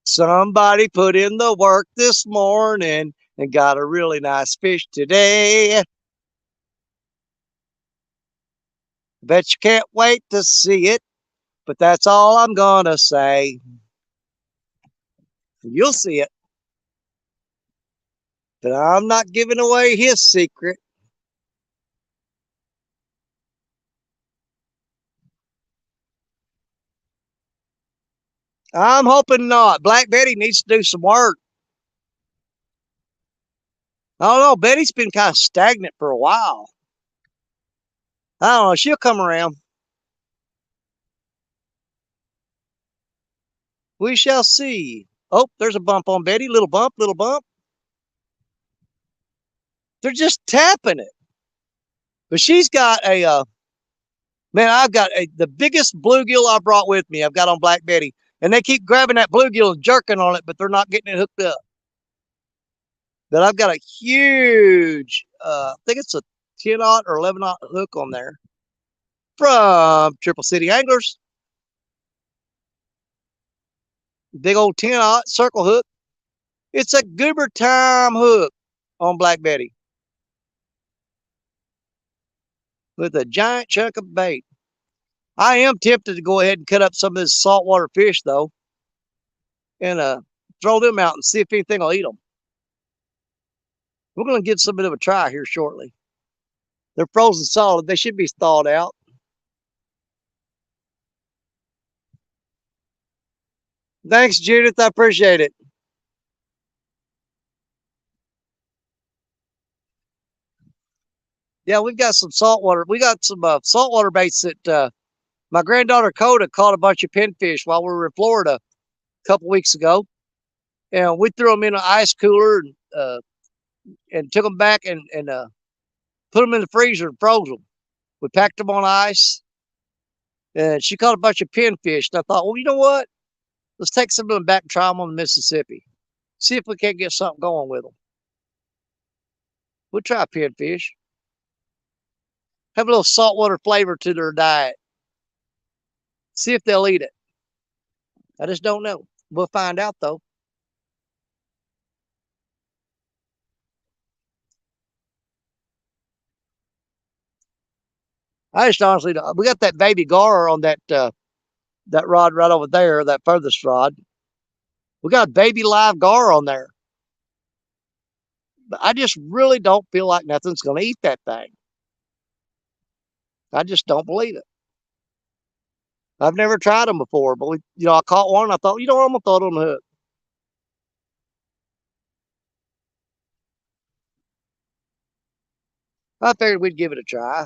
Somebody put in the work this morning and got a really nice fish today. Bet you can't wait to see it, but that's all I'm going to say. You'll see it. But I'm not giving away his secret. I'm hoping not. Black Betty needs to do some work. I don't know. Betty's been kind of stagnant for a while. I don't know. She'll come around. We shall see. Oh, there's a bump on Betty. Little bump, little bump. They're just tapping it. But she's got a, man, I've got the biggest bluegill I brought with me. I've got on Black Betty. And they keep grabbing that bluegill and jerking on it, but they're not getting it hooked up. But I've got a huge, I think it's a 10-aught or 11-aught hook on there from Triple City Anglers. Big old 10-aught circle hook. It's a goober time hook on Black Betty with a giant chunk of bait. I am tempted to go ahead and cut up some of this saltwater fish, though, and throw them out and see if anything will eat them. We're going to give some of them a try here shortly. They're frozen solid. They should be thawed out. Thanks, Judith. I appreciate it. Yeah, we've got some saltwater. We got some saltwater baits that my granddaughter Coda caught a bunch of pinfish while we were in Florida a couple weeks ago. And we threw them in an ice cooler and took them back and put them in the freezer and froze them. We packed them on ice. And she caught a bunch of pinfish. And I thought, well, you know what? Let's take some of them back and try them on the Mississippi. See if we can't get something going with them. We'll try pinfish. Have a little saltwater flavor to their diet. See if they'll eat it. I just don't know. We'll find out, though. I just honestly don't. We got that baby gar on that rod right over there, that furthest rod. We got a baby live gar on there. But I just really don't feel like nothing's going to eat that thing. I just don't believe it. I've never tried them before, but I caught one. I thought, I'm gonna throw it on the hook. I figured we'd give it a try.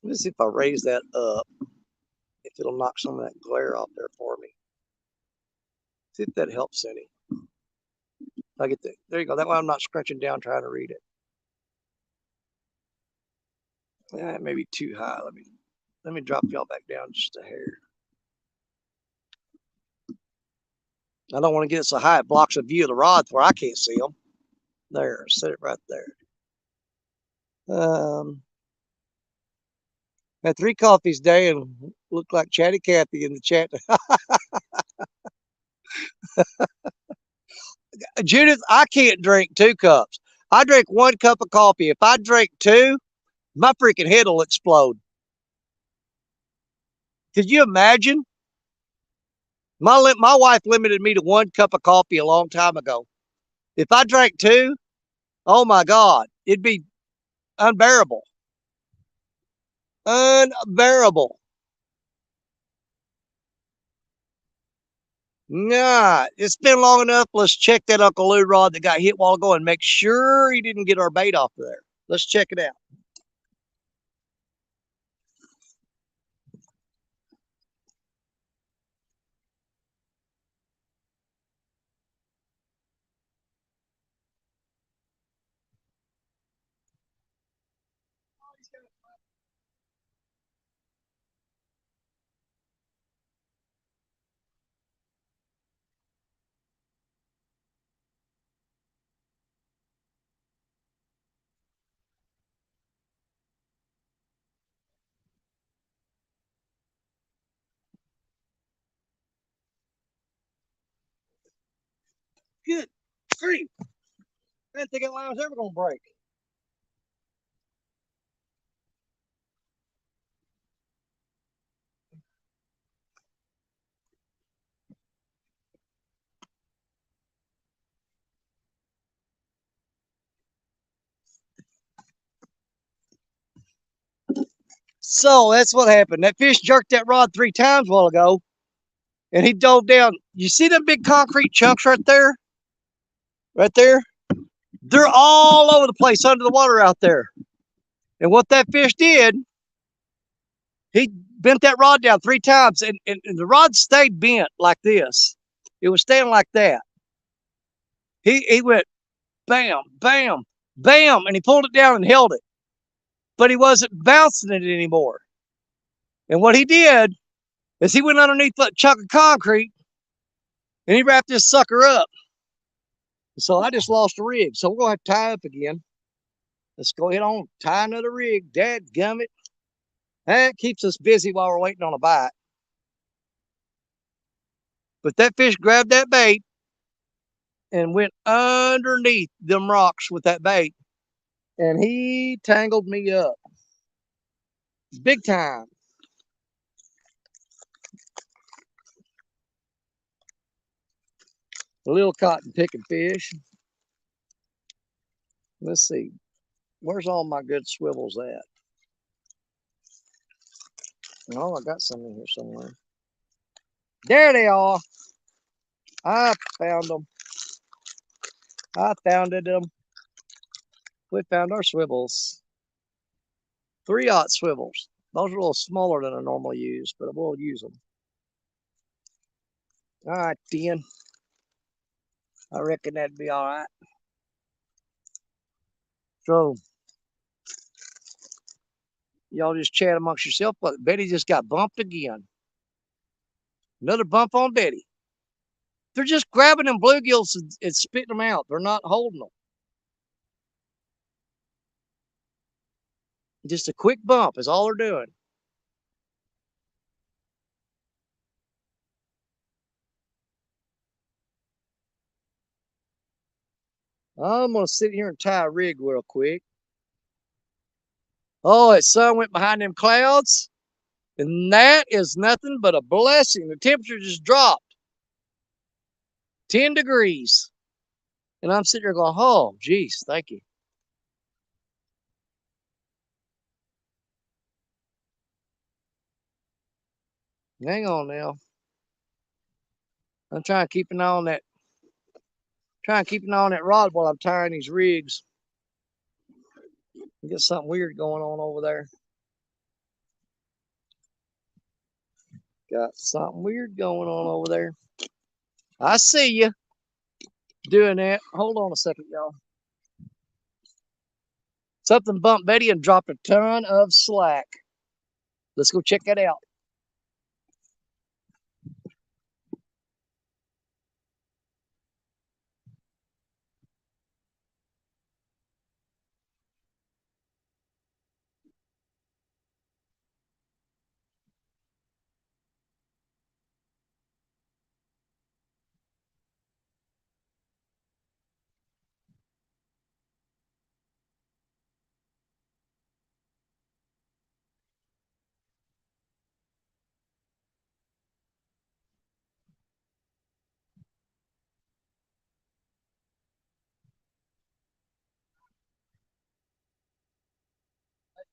Let me see if I raise that up, if it'll knock some of that glare off there for me. See if that helps any. I get there you go. That way I'm not scrunching down trying to read it. Yeah, it may be too high. Let me drop y'all back down just a hair. I don't want to get it so high it blocks a view of the rods where I can't see them. There, set it right there. Had 3 coffees day and looked like Chatty Cathy in the chat. Judith, I can't drink 2 cups. I drink 1 cup of coffee. If I drink 2, my freaking head will explode. Could you imagine? My wife limited me to 1 cup of coffee a long time ago. If I drank two, oh my God, it'd be unbearable. Unbearable. Nah, it's been long enough. Let's check that Uncle Lou rod that got hit a while ago and make sure he didn't get our bait off of there. Let's check it out. Good grief. I didn't think that line was ever going to break. So that's what happened. That fish jerked that rod 3 times a while ago, and he dove down. You see them big concrete chunks right there? Right there? They're all over the place under the water out there. And what that fish did, he bent that rod down 3 times, and the rod stayed bent like this. It was staying like that. He went bam, bam, bam, and he pulled it down and held it. But he wasn't bouncing it anymore. And what he did is he went underneath that chunk of concrete and he wrapped this sucker up. So I just lost a rig. So we're going to have to tie up again. Let's go ahead on, tie another rig. Dadgummit. That keeps us busy while we're waiting on a bite. But that fish grabbed that bait and went underneath them rocks with that bait. And he tangled me up. Big time. A little cotton picking fish. Let's see. Where's all my good swivels at? Oh, I got some in here somewhere. There they are. I found them. I founded them. We found our swivels. 3/0 swivels. Those are a little smaller than I normally use, but we'll use them. All right, then. I reckon that'd be all right. So, y'all just chat amongst yourself. But Betty just got bumped again. Another bump on Betty. They're just grabbing them bluegills and spitting them out. They're not holding them. Just a quick bump is all they're doing. I'm going to sit here and tie a rig real quick. Oh, that sun went behind them clouds. And that is nothing but a blessing. The temperature just dropped 10 degrees. And I'm sitting there going, oh, geez, thank you. Hang on now. I'm trying to keep an eye on that. Trying to keep an eye on that rod while I'm tying these rigs. Get something weird going on over there. Got something weird going on over there. I see you doing that. Hold on a second, y'all. Something bumped Betty and dropped a ton of slack. Let's go check that out.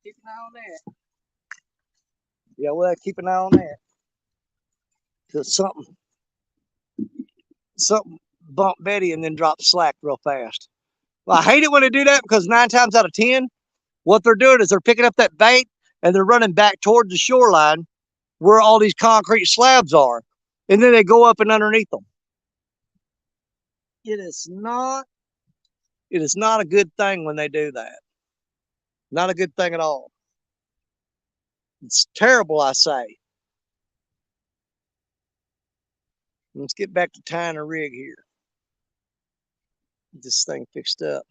Keep an eye on that. Yeah, we'll have to keep an eye on that. Cause something bump Betty and then drop slack real fast. Well, I hate it when they do that because 9 times out of 10, what they're doing is they're picking up that bait and they're running back towards the shoreline where all these concrete slabs are. And then they go up and underneath them. It is not a good thing when they do that. Not a good thing at all. It's terrible, I say. Let's get back to tying a rig here. Get this thing fixed up.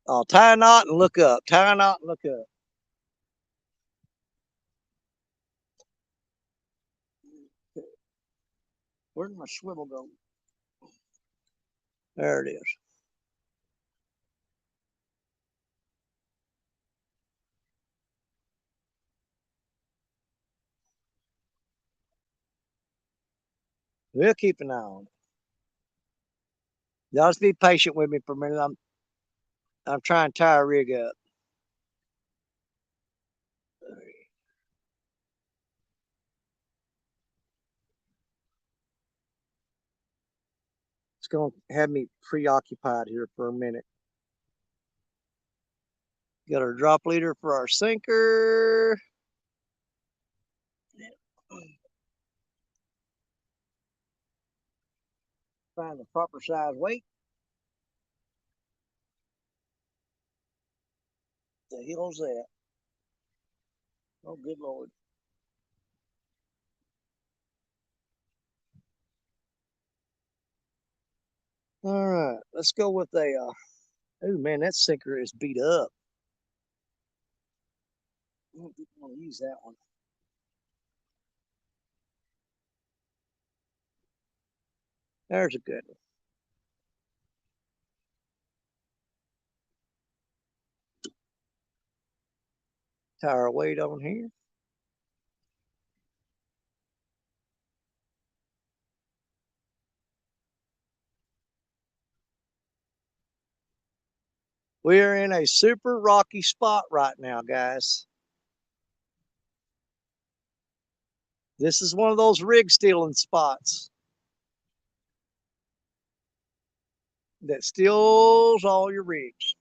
I'll tie a knot and look up. Tie a knot and look up. Where'd my swivel go? There it is. We'll keep an eye on it. Y'all just be patient with me for a minute. I'm trying to tie a rig up. It's going to have me preoccupied here for a minute. Got our drop leader for our sinker. Find the proper size weight. The hell's that? Oh, good Lord. All right, let's go with a, oh man, that sinker is beat up. I don't think I want to use that one. There's a good one. Tie our weight on here. We're in a super rocky spot right now, guys. This is one of those rig stealing spots that steals all your rigs.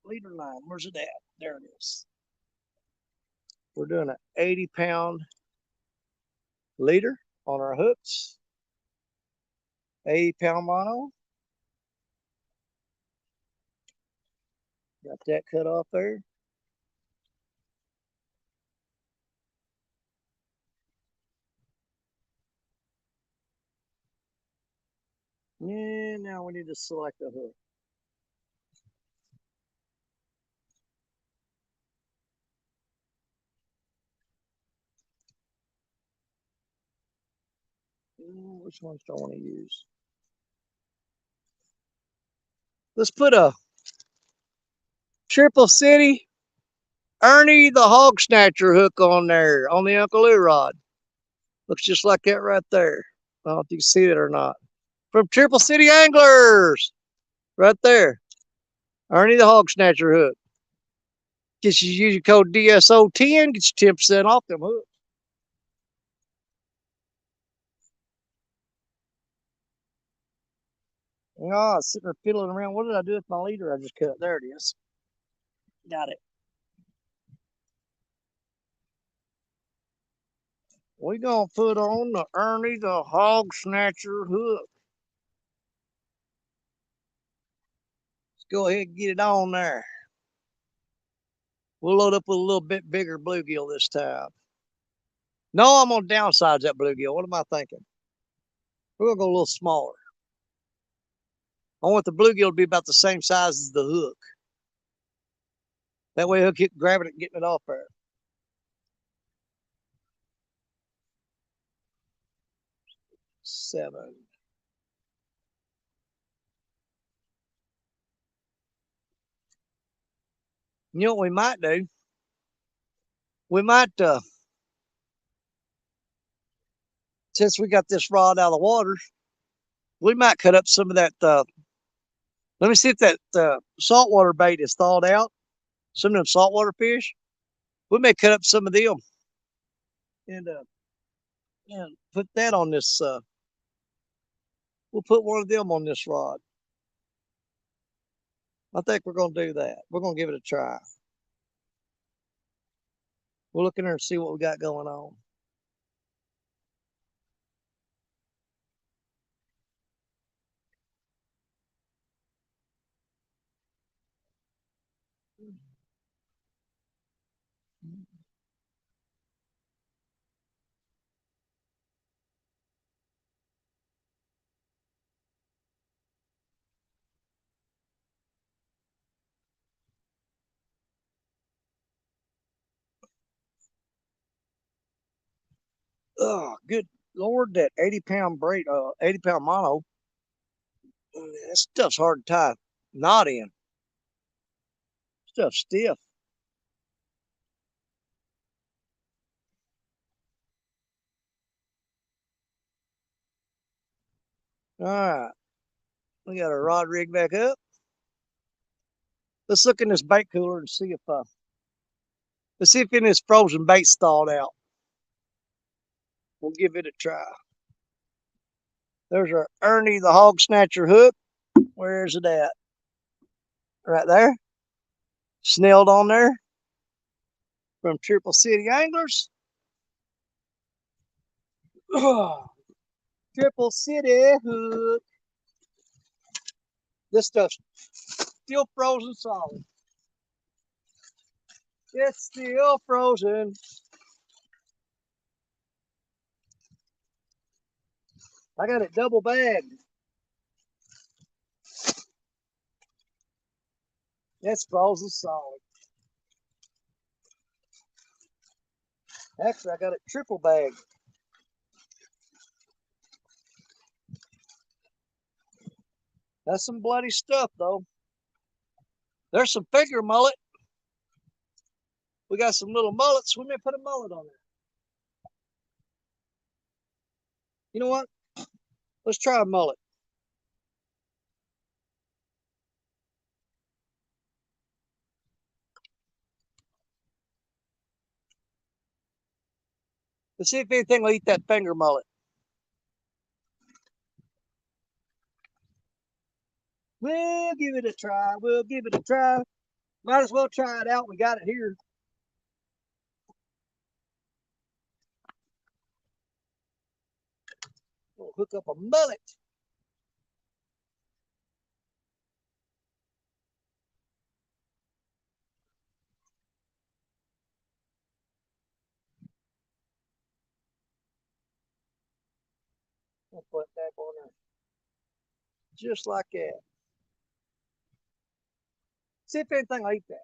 Leader line, where's it at? There it is. We're doing an 80-pound leader on our hooks. 80-pound mono. Got that cut off there. Yeah, now we need to select the hook. Which ones do I want to use? Let's put a Triple City Ernie the Hog Snatcher hook on there on the Uncle Lou rod. Looks just like that right there. I don't know if you can see it or not. From Triple City Anglers, right there. Ernie the Hog Snatcher hook. Get you use your code DSO10, get you 10% off them hooks. Oh, I was sitting there fiddling around. What did I do with my leader I just cut? There it is. Got it. We're going to put on the Ernie the Hog Snatcher hook. Let's go ahead and get it on there. We'll load up with a little bit bigger bluegill this time. No, I'm going to downsize that bluegill. What am I thinking? We're going to go a little smaller. I want the bluegill to be about the same size as the hook. That way he'll keep grabbing it and getting it off there. Seven. You know what we might do? We might, since we got this rod out of the water, we might cut up some of that. Let me see if that saltwater bait is thawed out. Some of them saltwater fish. We may cut up some of them and put that on this. We'll put one of them on this rod. I think we're going to do that. We're going to give it a try. We'll look in there and see what we got going on. Oh, good Lord, that 80-pound braid, 80-pound mono, that stuff's hard to tie knot in. Stuff's stiff. All right, we got our rod rig back up. Let's look in this bait cooler and see if let's see if any of this frozen bait's thawed out. We'll give it a try. There's our Ernie the Hog Snatcher hook. Where's it at? Right there. Snelled on there from Triple City Anglers. Triple City hook. This stuff's still frozen solid. It's still frozen. I got it double bagged. It's frozen solid. Actually, I got it triple bagged. That's some bloody stuff, though. There's some finger mullet. We got some little mullets. We may put a mullet on there. You know what? Let's try a mullet. Let's see if anything will eat that finger mullet. We'll give it a try. We'll give it a try. Might as well try it out. We got it here. We'll hook up a mullet. We'll put that on there. Just like that. See if anything will eat that.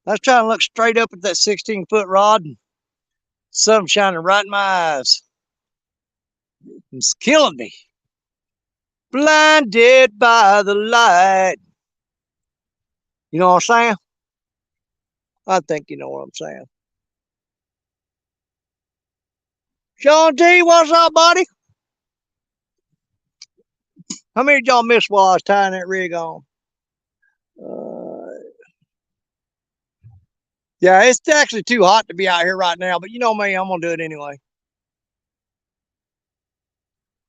I was trying to look straight up at that 16-foot rod, and sun shining right in my eyes. It's killing me. Blinded by the light. You know what I'm saying? I think you know what I'm saying. Sean T, what's up, buddy? How many did y'all miss while I was tying that rig on? Uh, yeah, it's actually too hot to be out here right now, but you know me, I'm going to do it anyway.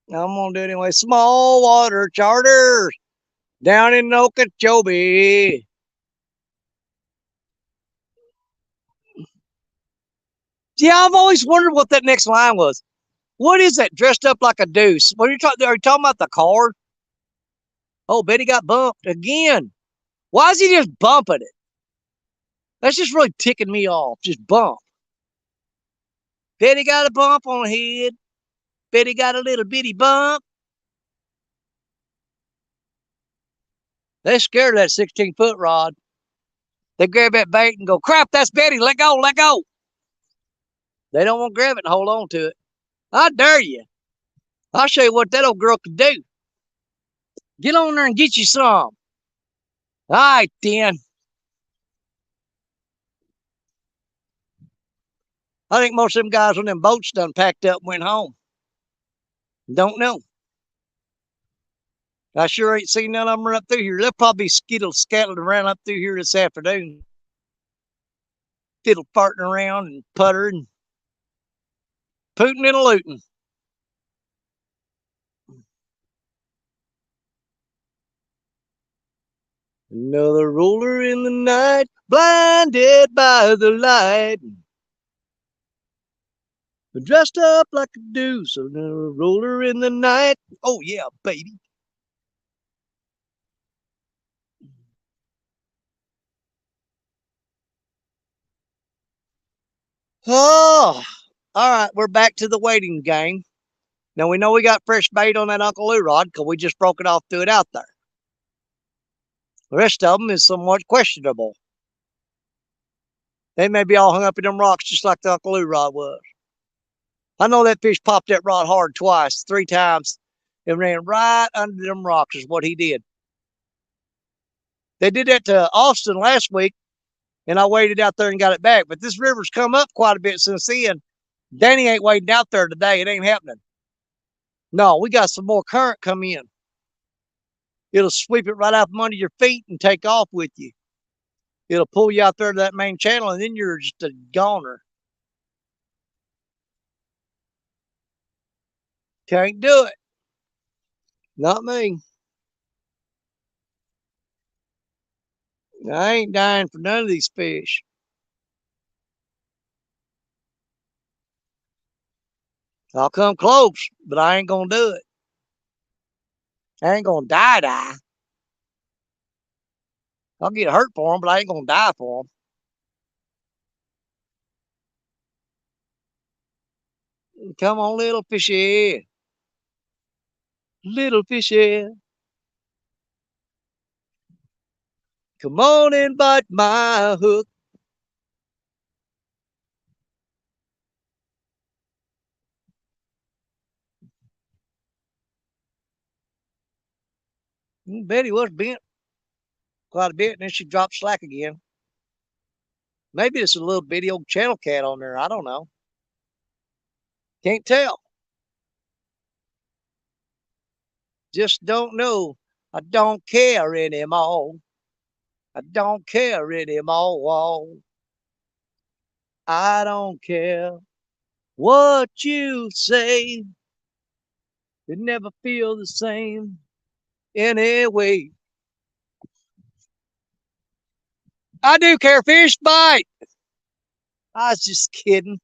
I'm going to do it anyway. Small water charters down in Okeechobee. Yeah, I've always wondered what that next line was. What is that dressed up like a deuce? What are you talking about the car? Oh, Betty got bumped again. Why is he just bumping it? That's just really ticking me off. Just bump. Betty got a bump on her head. Betty got a little bitty bump. They're scared of that 16-foot rod. They grab that bait and go, crap, that's Betty. Let go, let go. They don't want to grab it and hold on to it. I dare you. I'll show you what that old girl can do. Get on there and get you some. All right, then. I think most of them guys on them boats done packed up and went home. Don't know. I sure ain't seen none of them run up through here. They'll probably be scattered around up through here this afternoon. Fiddle farting around and puttering, pooting and looting. Another roller in the night, blinded by the light. Dressed up like a deuce, another roller in the night. Oh, yeah, baby. Oh, all right, we're back to the waiting game. Now, we know we got fresh bait on that Uncle Lou rod because we just broke it off, threw it out there. The rest of them is somewhat questionable. They may be all hung up in them rocks just like the Uncle Lou rod was. I know that fish popped that rod hard twice, 3 times, and ran right under them rocks is what he did. They did that to Austin last week, and I waited out there and got it back. But this river's come up quite a bit since then. Danny ain't wading out there today. It ain't happening. No, we got some more current come in. It'll sweep it right out from under your feet and take off with you. It'll pull you out there to that main channel, and then you're just a goner. Can't do it. Not me. I ain't dying for none of these fish. I'll come close, but I ain't gonna do it. I ain't gonna die. I'll get hurt for them, but I ain't gonna die for them. Come on, little fishy. Little fishy. Come on and bite my hook. Betty was bent quite a bit, and then she dropped slack again. Maybe it's a little bitty old channel cat on there. I don't know. Can't tell. Just don't know. I don't care anymore. I don't care anymore. I don't care what you say. It never feel the same anyway. I do care. Fish bite. I was just kidding.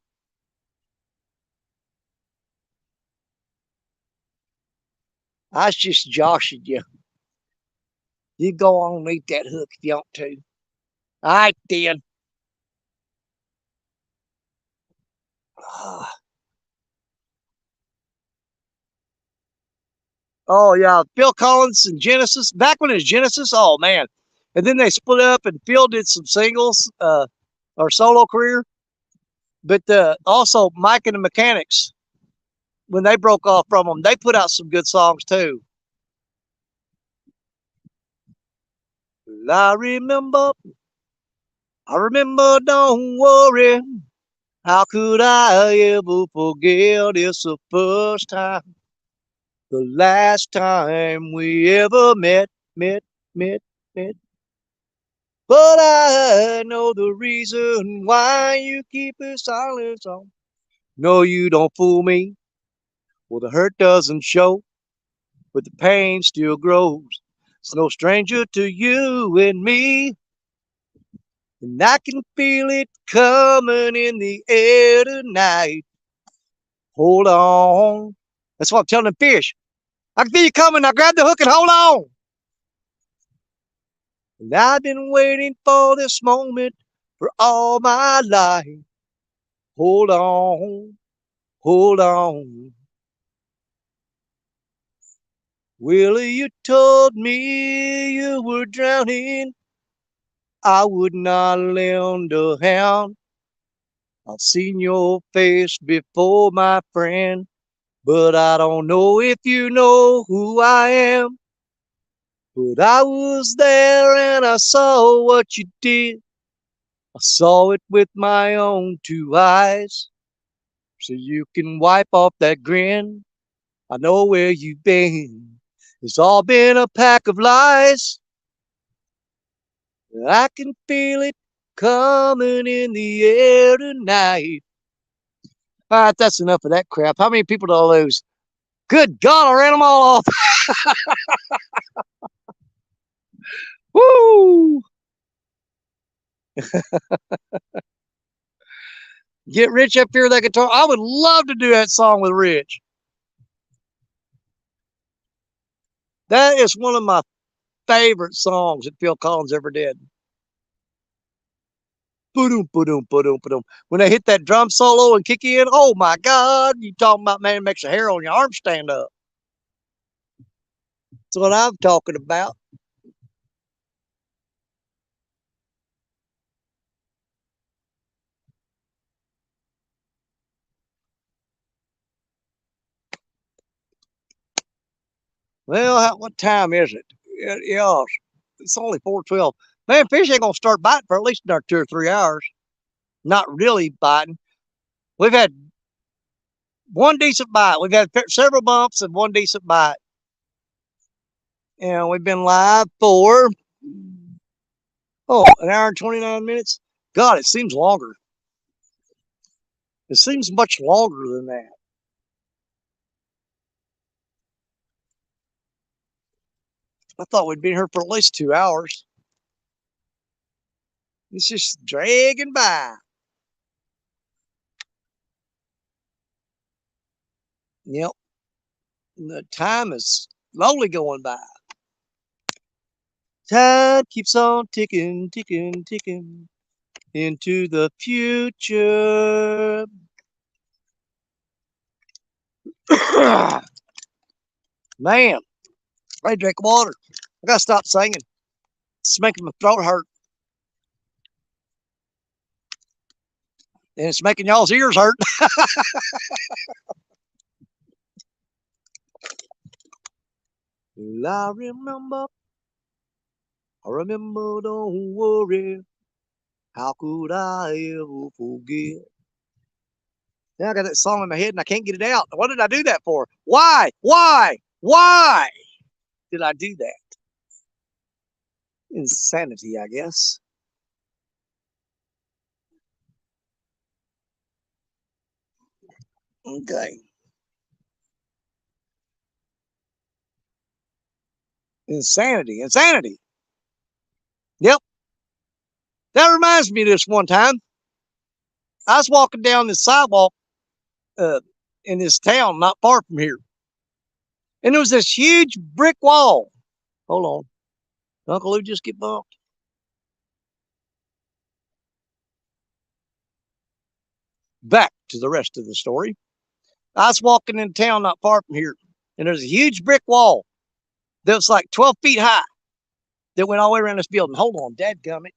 I was just joshing you. You go on and eat that hook if you want to. All right, then. Oh, yeah. Phil Collins and Genesis. Back when it was Genesis, oh, man. And then they split up and Phil did some singles or solo career. But also Mike and the Mechanics, when they broke off from them, they put out some good songs too. I remember, don't worry. How could I ever forget it's the first time, the last time we ever met, met, met, met. But I know the reason why you keep a silence on. No, you don't fool me. Well, the hurt doesn't show, but the pain still grows. It's no stranger to you and me. And I can feel it coming in the air tonight. Hold on. That's what I'm telling the fish. I can feel you coming. Now grab the hook and hold on. And I've been waiting for this moment for all my life. Hold on. Hold on. Willie, you told me you were drowning. I would not lend a hand. I've seen your face before, my friend, but I don't know if you know who I am. But I was there and I saw what you did. I saw it with my own two eyes. So you can wipe off that grin. I know where you've been. It's all been a pack of lies. I can feel it coming in the air tonight. All right, that's enough of that crap. How many people do I lose? Good God, I ran them all off. Woo! Get Rich up here, that guitar. I would love to do that song with Rich. That is one of my favorite songs that Phil Collins ever did. Boom, boom, boom, boom. When they hit that drum solo and kick in, oh my God, you talking about, man, it makes the hair on your arm stand up. That's what I'm talking about. Well, what time is it? Yeah, it's only 4:12. Man, fish ain't gonna start biting for at least another 2 or 3 hours. Not really biting. We've had one decent bite. We've had several bumps and one decent bite. And we've been live for an hour and 29 minutes. God, it seems longer. It seems much longer than that. I thought we'd been here for at least 2 hours. It's just dragging by. Yep. The time is slowly going by. Time keeps on ticking, ticking, ticking into the future. Man, I drink water. I gotta stop singing. It's making my throat hurt. And it's making y'all's ears hurt. I remember, don't worry. How could I ever forget? Now I got that song in my head and I can't get it out. What did I do that for? Why? Why did I do that? Insanity, I guess. Okay. Insanity. Yep. That reminds me of this one time. I was walking down this sidewalk in this town not far from here. And there was this huge brick wall. Hold on. Uncle Lou just get bumped. Back to the rest of the story. I was walking in town not far from here. And there's a huge brick wall that was like 12 feet high. that went all the way around this building. Hold on, dadgummit.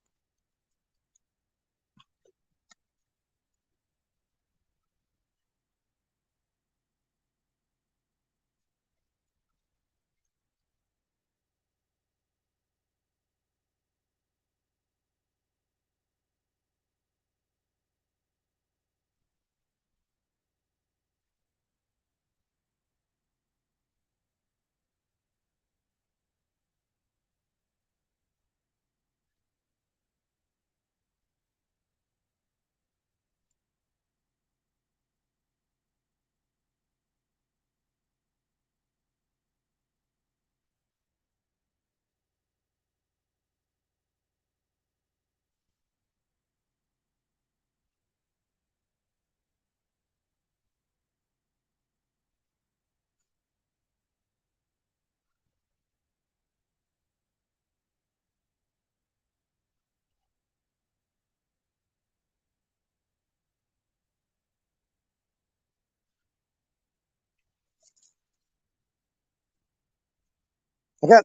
I got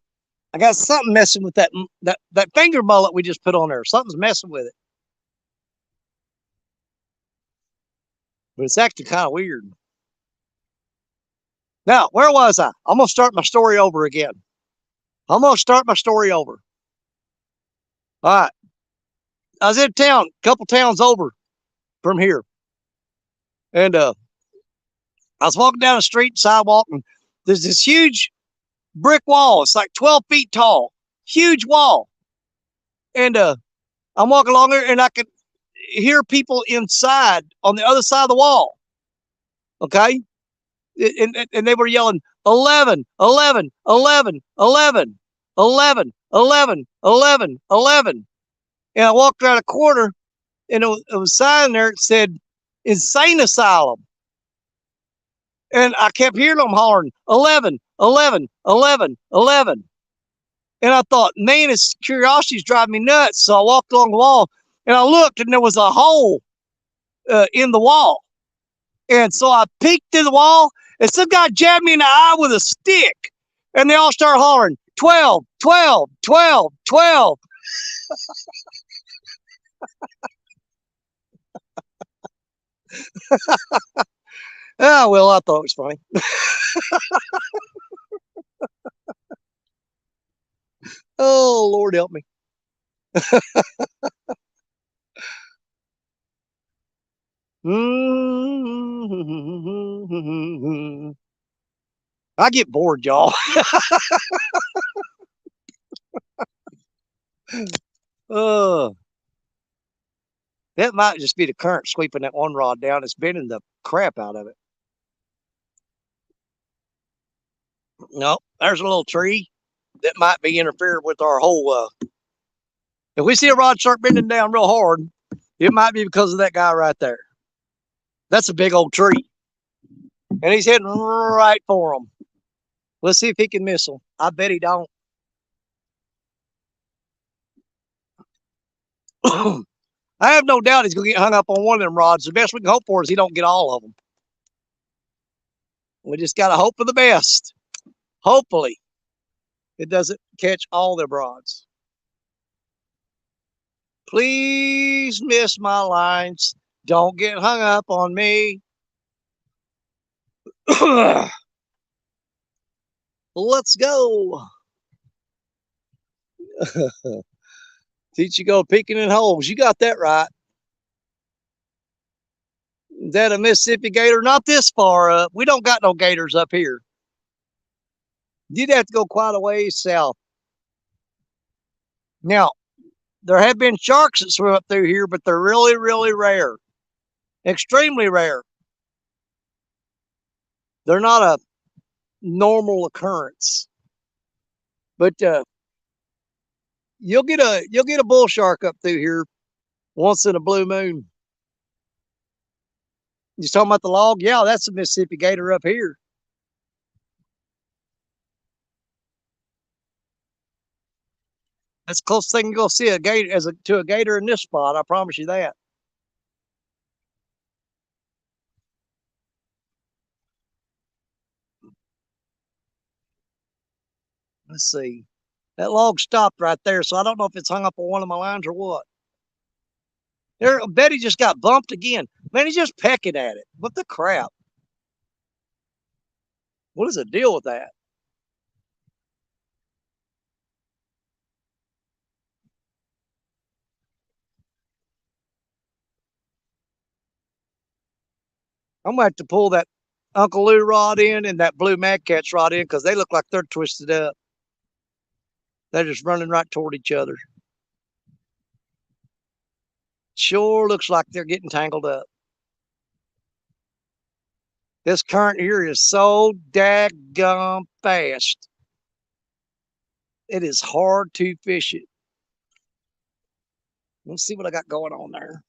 I got something messing with that finger mullet we just put on there. Something's messing with it. But it's actually kind of weird. Now, where was I? I'm gonna start my story over again. I'm gonna start my story over. All right. I was in town, a couple towns over from here. And I was walking down the street sidewalk, and there's this huge brick wall. It's like 12 feet tall. Huge wall. And I'm walking along there, and I could hear people inside on the other side of the wall. Okay? And they were yelling 11, 11, 11, 11, 11, 11, 11, 11. And I walked around a corner, and it was a sign there that said insane asylum. And I kept hearing them hollering 11, 11, 11, 11. And I thought, man, this curiosity's driving me nuts. So I walked along the wall, and I looked, and there was a hole in the wall. And so I peeked through the wall, and some guy jabbed me in the eye with a stick. And they all started hollering 12, 12, 12, 12. Ah, well, I thought it was funny. Oh, Lord help me. I get bored, y'all. uh, that might just be the current sweeping that one rod down. It's bending the crap out of it. No, there's a little tree that might be interfering with our whole. If we see a rod start bending down real hard, it might be because of that guy right there. That's a big old tree. And he's heading right for him. Let's see if he can miss him. I bet he don't. I have no doubt he's going to get hung up on one of them rods. The best we can hope for is he don't get all of them. We just got to hope for the best. Hopefully, it doesn't catch all the rods. Please miss my lines. Don't get hung up on me. Let's go. Teach you go peeking in holes. You got that right. Is that a Mississippi gator? Not this far up. We don't got no gators up here. You'd have to go quite a ways south. Now, there have been sharks that swim up through here, but they're really, really rare. Extremely rare. They're not a normal occurrence. But you'll get a bull shark up through here once in a blue moon. You talking about the log? Yeah, that's a Mississippi gator up here. That's the closest thing you're gonna see a gator to a gator in this spot. I promise you that. Let's see. That log stopped right there, so I don't know if it's hung up on one of my lines or what. There, Betty just got bumped again. Man, he's just pecking at it. What the crap? What is the deal with that? I'm gonna have to pull that Uncle Lou rod in and that blue Mad Cat's rod in because they look like they're twisted up. They're just running right toward each other. Sure looks like they're getting tangled up. This current here is so daggum fast. It is hard to fish it. Let's see what I got going on there.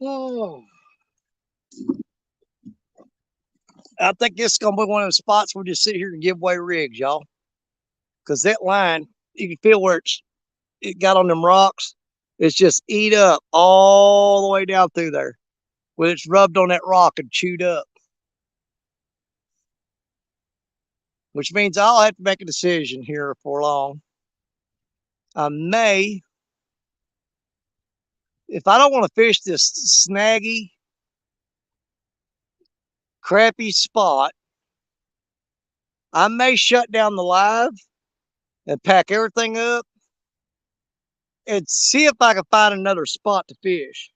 Oh, I think this is gonna be one of the spots where we just sit here and give away rigs, y'all. Because that line, you can feel where it got on them rocks. It's just eat up all the way down through there. When it's rubbed on that rock and chewed up. Which means I'll have to make a decision here for long. I may, if I don't want to fish this snaggy, crappy spot, I may shut down the live and pack everything up and see if I can find another spot to fish.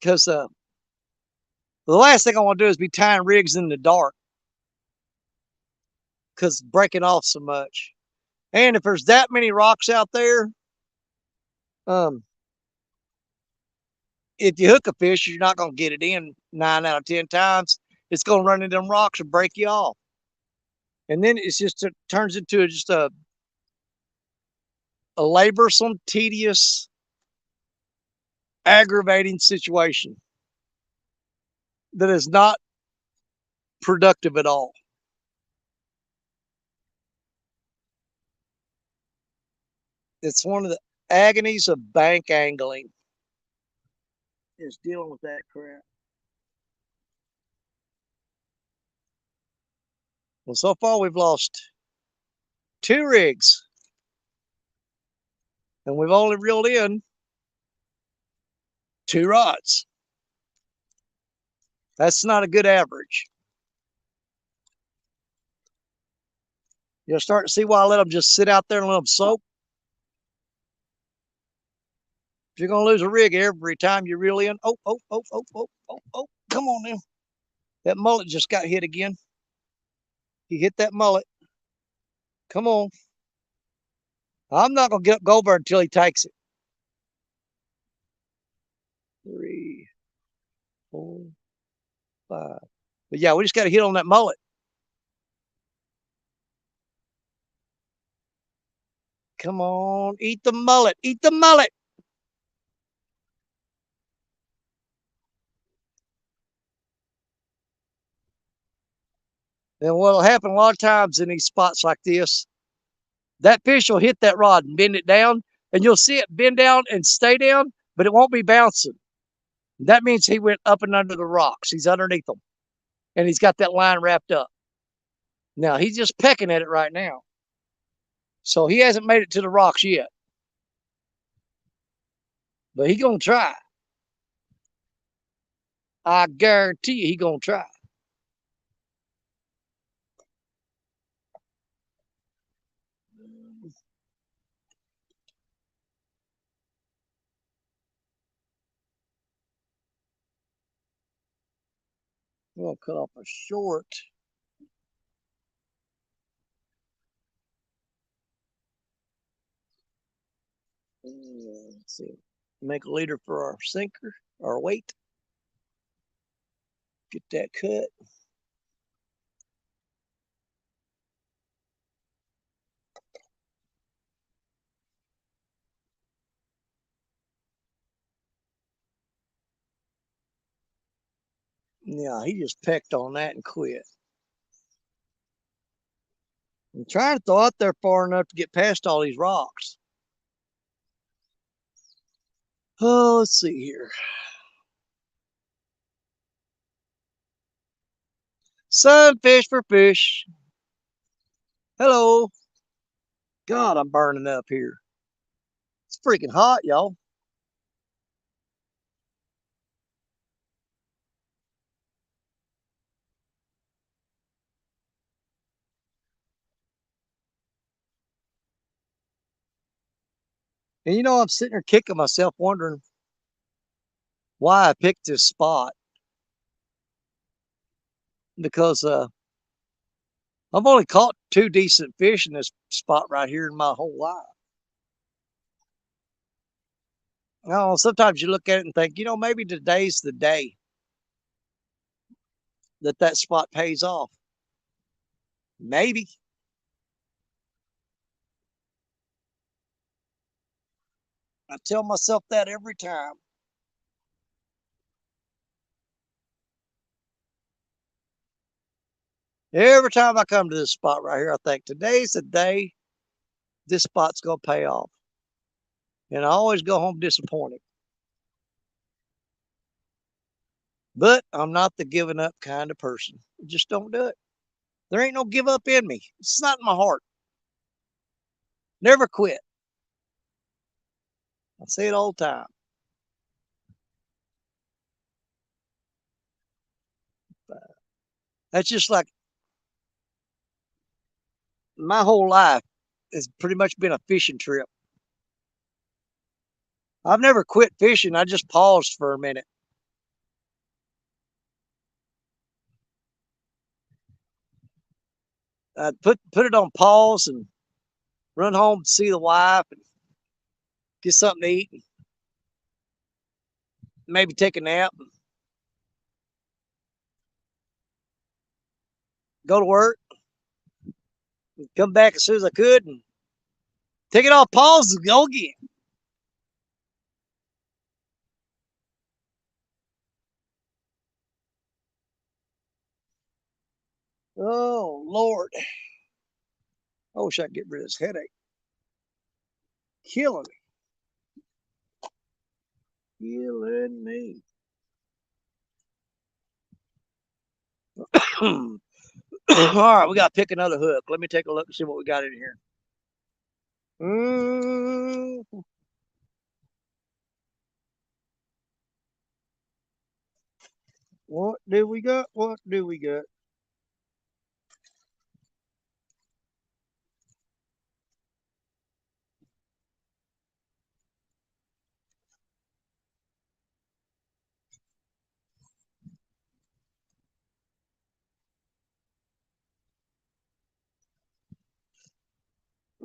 Because the last thing I want to do is be tying rigs in the dark because breaking off so much. And if there's that many rocks out there, um, if you hook a fish, you're not going to get it in 9 out of 10 times. It's going to run into them rocks and break you off. And then it's just it turns into just a laborsome, tedious, aggravating situation that is not productive at all. It's one of the agonies of bank angling is dealing with that crap. Well, so far we've lost 2 rigs and we've only reeled in 2 rods. That's not a good average. You'll start to see why I let them just sit out there and let them soak. If you're going to lose a rig every time you reel in, oh, come on now. That mullet just got hit again. He hit that mullet. Come on. I'm not going to get go over until he takes it. 3, 4, 5. But yeah, we just got to hit on that mullet. Come on, eat the mullet, eat the mullet. Then what'll happen a lot of times in these spots like this, that fish will hit that rod and bend it down, and you'll see it bend down and stay down, but it won't be bouncing. That means he went up and under the rocks. He's underneath them, and he's got that line wrapped up. Now he's just pecking at it right now. So he hasn't made it to the rocks yet. But he gonna try. I guarantee you he gonna try. I'm gonna cut off a short. Let's see. Make a leader for our sinker, our weight. Get that cut. Yeah, he just pecked on that and quit. I'm trying to throw out there far enough to get past all these rocks. Oh, let's see here. Sunfish for fish. Hello. God, I'm burning up here. It's freaking hot, y'all. And I'm sitting there kicking myself wondering why I picked this spot. Because I've only caught 2 decent fish in this spot right here in my whole life. Sometimes you look at it and think, maybe today's the day that spot pays off. Maybe. I tell myself that every time. Every time I come to this spot right here, I think today's the day this spot's going to pay off. And I always go home disappointed. But I'm not the giving up kind of person. I just don't do it. There ain't no give up in me. It's not in my heart. Never quit. I say it all the time. That's just like my whole life has pretty much been a fishing trip. I've never quit fishing. I just paused for a minute. I'd put it on pause and run home to see the wife and get something to eat and maybe take a nap and go to work and come back as soon as I could and take it off pause and go again. Oh, Lord. I wish I could get rid of this headache. Killing me. Killing me. All right, we got to pick another hook. Let me take a look and see what we got in here. What do we got? What do we got?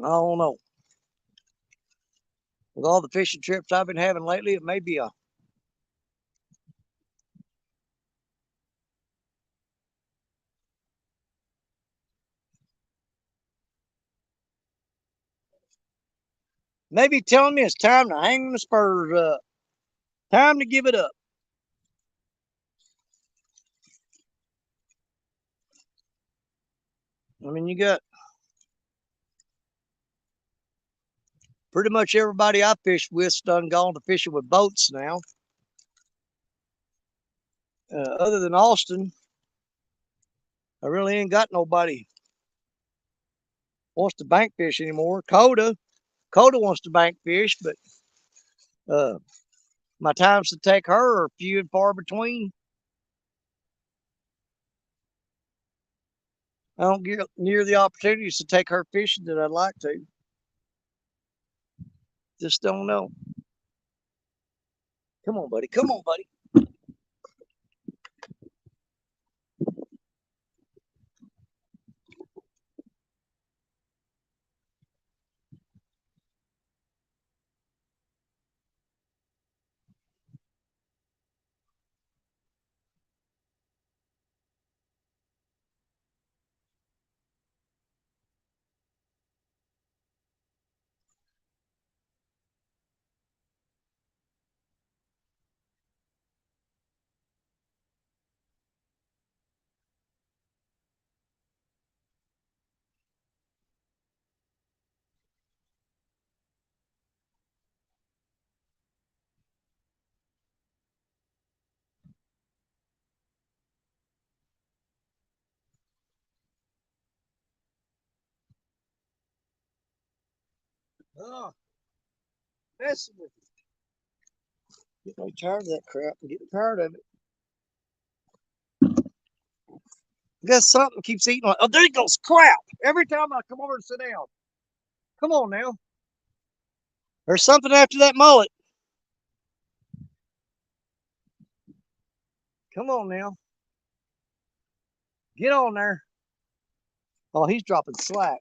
I don't know. With all the fishing trips I've been having lately, it may be a maybe telling me it's time to hang the spurs up. Time to give it up. I mean, you got pretty much everybody I fished with's done gone to fishing with boats now. Other than Austin, I really ain't got nobody wants to bank fish anymore. Coda wants to bank fish, but my times to take her are few and far between. I don't get near the opportunities to take her fishing that I'd like to. Just don't know. Come on, buddy. Come on, buddy. Oh, messing with you. Getting tired of that crap. I'm getting tired of it. I guess something keeps eating. Oh, there goes crap. Every time I come over and sit down. Come on now. There's something after that mullet. Come on now. Get on there. Oh, he's dropping slack.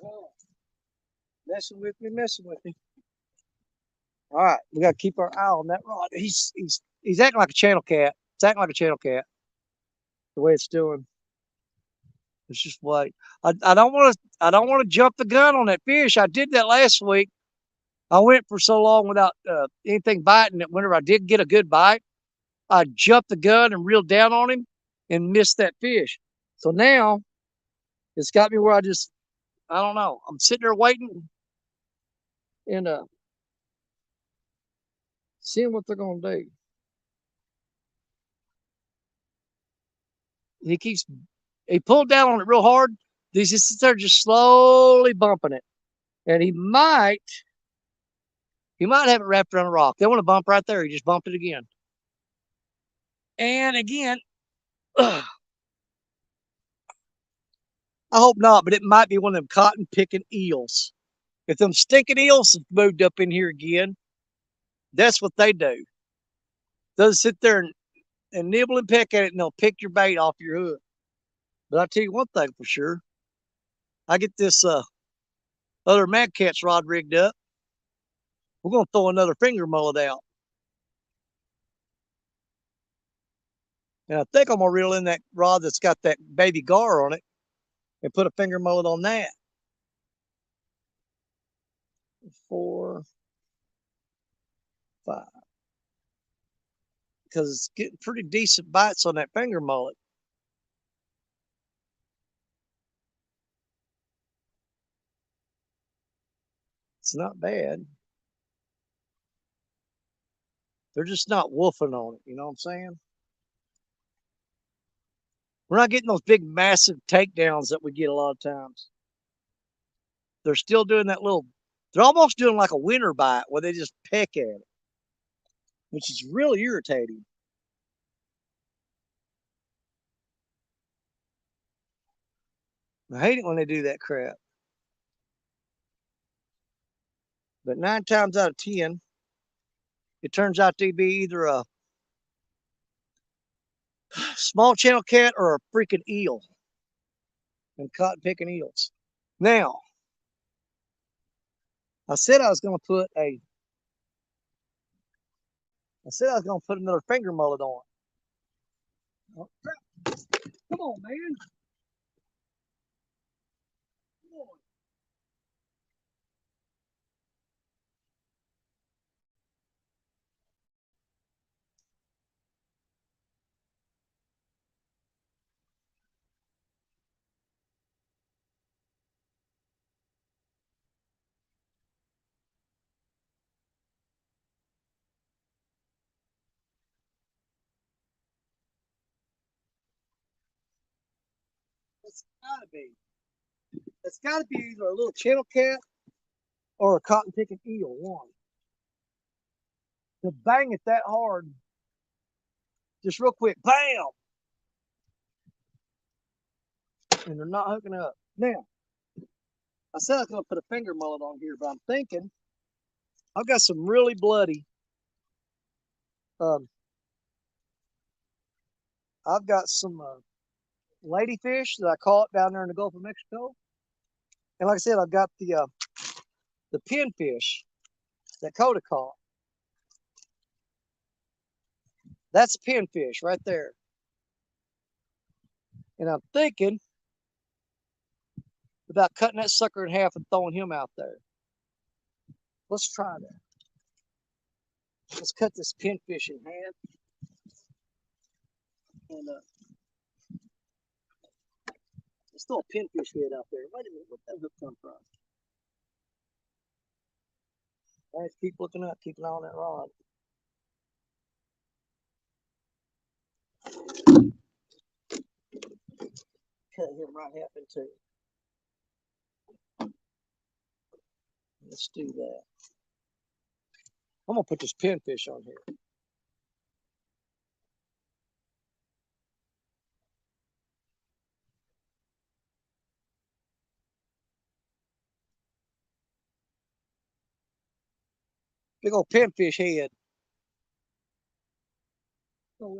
Oh, messing with me, messing with me. All right, we got to keep our eye on that rod. He's acting like a channel cat. It's acting like a channel cat. The way it's doing. It's just wait. I don't want to. I don't want to jump the gun on that fish. I did that last week. I went for so long without anything biting that whenever I did get a good bite, I jumped the gun and reeled down on him and missed that fish. So now it's got me where I don't know. I'm sitting there waiting and seeing what they're gonna do. He keeps he pulled down on it real hard. These just they're just slowly bumping it, and he might have it wrapped around a rock. They want to bump right there. He just bumped it again, and again. I hope not, but it might be one of them cotton picking eels. If them stinking eels moved up in here again, that's what they do. They'll sit there and nibble and peck at it, and they'll pick your bait off your hook. But I tell you one thing for sure, I get this other Mad Cat's rod rigged up. We're gonna throw another finger mullet out, and I think I'm gonna reel in that rod that's got that baby gar on it, and put a finger mullet on that. 4, 5, because it's getting pretty decent bites on that finger mullet. It's not bad. They're just not woofing on it. You know what I'm saying? We're not getting those big, massive takedowns that we get a lot of times. They're still doing that little, they're almost doing like a winter bite where they just peck at it, which is really irritating. I hate it when they do that crap. But 9 times out of 10, it turns out to be either a small channel cat or a freaking eel and cotton picking eels. Now, I said I was going to put another finger mullet on. Oh, crap. Come on, man. Come on. It's gotta be. It's gotta be either a little channel cat or a cotton picking eel. One. To bang it that hard, just real quick, bam, and they're not hooking up. Now, I said I was going to put a finger mullet on here, but I'm thinking I've got some really bloody. Um, I've got some ladyfish that I caught down there in the Gulf of Mexico, and like I said, I've got the pinfish that Coda caught. That's a pinfish right there, and I'm thinking about cutting that sucker in half and throwing him out there. Let's try that. Let's cut this pinfish in half, and let's throw a pinfish head out there. Wait a minute, where'd that hook come from? All right, keep looking up, keep an eye on that rod. Cut him right half in two. Let's do that. I'm gonna put this pinfish on here. Big old pinfish head. Oh,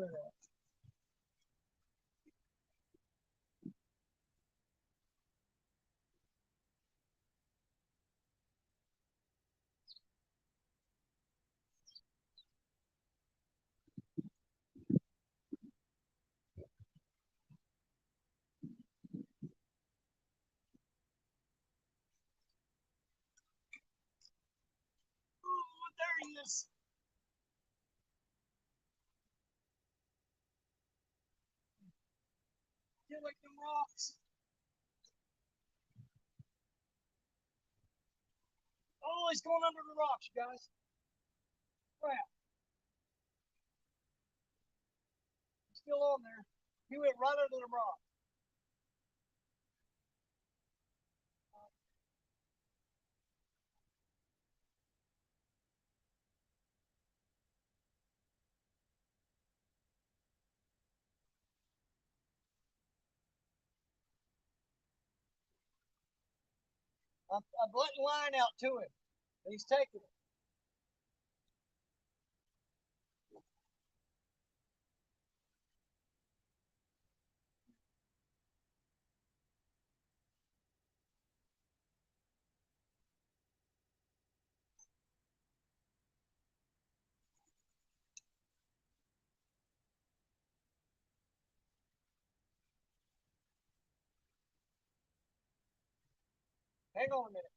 there he is. like them rocks. Oh, he's going under the rocks, guys. Crap. He's still on there. He went right under the rock. I'm letting line out to him. He's taking it. Hang on a minute.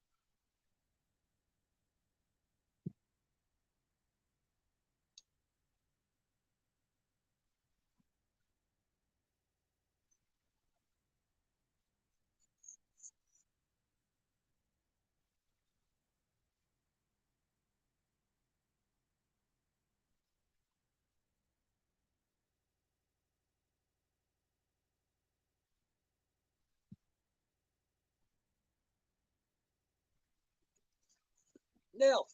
Now,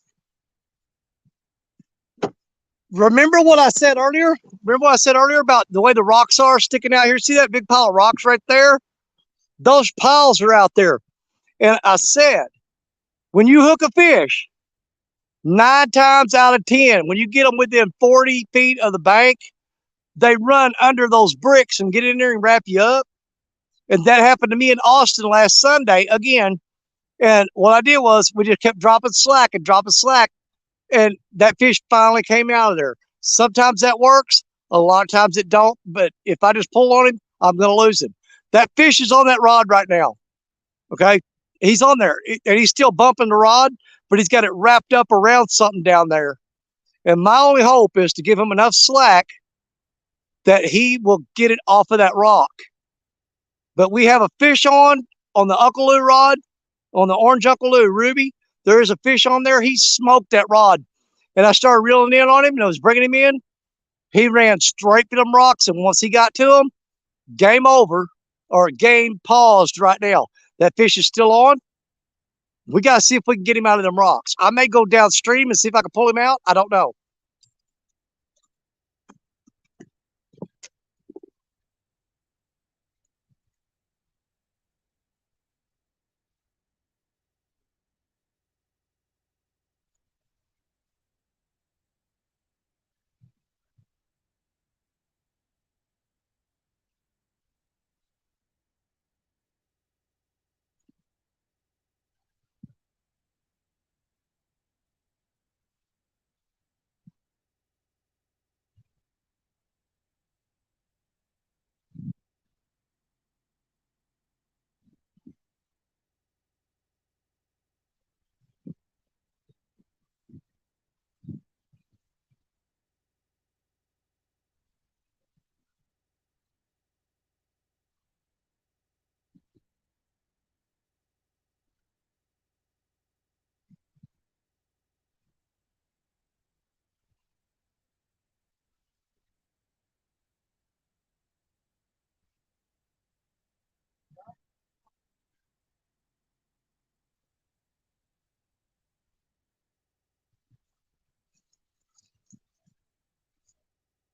remember what I said earlier? Remember what I said earlier about the way the rocks are sticking out here? See that big pile of rocks right there? Those piles are out there. And I said, when you hook a fish, 9 times out of 10, when you get them within 40 feet of the bank, they run under those bricks and get in there and wrap you up. And that happened to me in Austin last Sunday again. And what I did was we just kept dropping slack and dropping slack. And that fish finally came out of there. Sometimes that works. A lot of times it don't. But if I just pull on him, I'm going to lose him. That fish is on that rod right now. Okay. He's on there and he's still bumping the rod, but he's got it wrapped up around something down there. And my only hope is to give him enough slack that he will get it off of that rock. But we have a fish on the Uncle Lou rod, on the orange Uncle Lou Ruby. There is a fish on there. He smoked that rod. And I started reeling in on him and I was bringing him in. He ran straight to them rocks. And once he got to them, game over or game paused right now. That fish is still on. We got to see if we can get him out of them rocks. I may go downstream and see if I can pull him out. I don't know.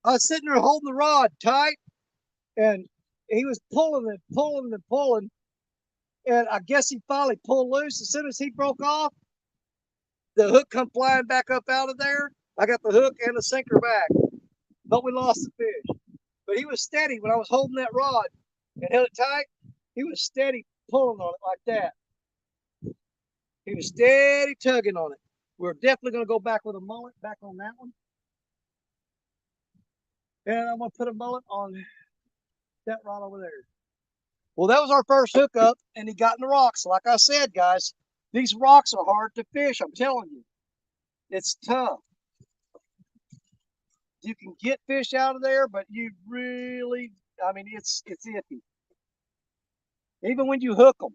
I was sitting there holding the rod tight and he was pulling and pulling and pulling. And I guess he finally pulled loose. As soon as he broke off, the hook come flying back up out of there. I got the hook and the sinker back, but we lost the fish. But he was steady when I was holding that rod and held it tight. He was steady pulling on it like that. He was steady tugging on it. We're definitely going to go back with a mullet back on that one. And I'm going to put a mullet on that rod over there. Well, that was our first hookup, and he got in the rocks. Like I said, guys, these rocks are hard to fish. I'm telling you, it's tough. You can get fish out of there, but you really, I mean, it's iffy. Even when you hook them,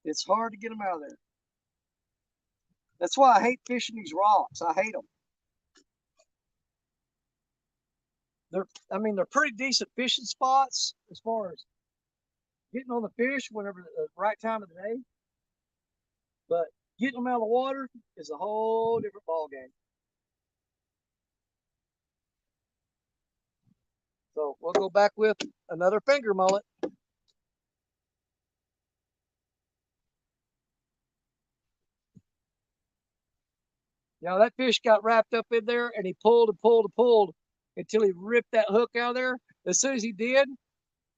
it's hard to get them out of there. That's why I hate fishing these rocks. I hate them. I mean, they're pretty decent fishing spots as far as getting on the fish whenever the right time of the day. But getting them out of the water is a whole different ball game. So we'll go back with another finger mullet. Now that fish got wrapped up in there and he pulled and pulled and pulled until he ripped that hook out of there. As soon as he did,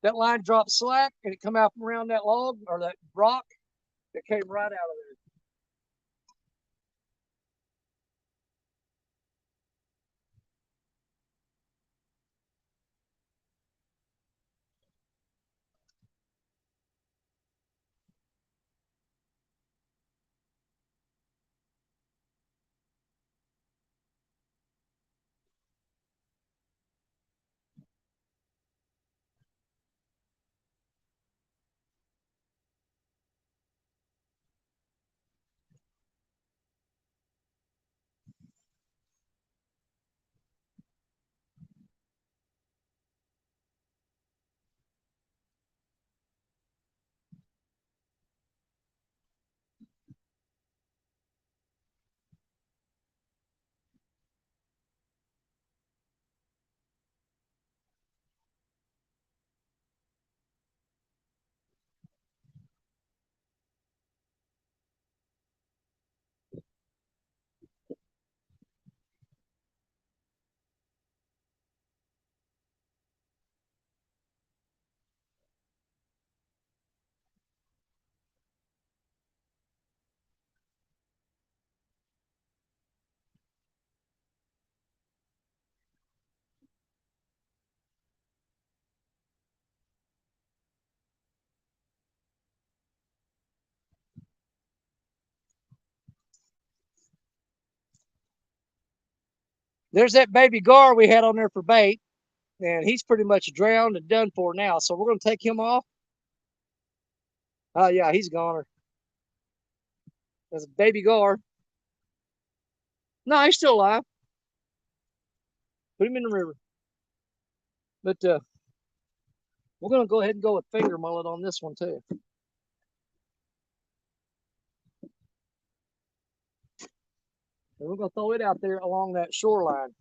that line dropped slack and it come out from around that log or that rock. It came right out of there. There's that baby gar we had on there for bait, and he's pretty much drowned and done for now. So we're going to take him off. Oh, yeah, he's goner. That's a baby gar. No, he's still alive. Put him in the river. But we're going to go ahead and go with finger mullet on this one, too. And we're going to throw it out there along that shoreline.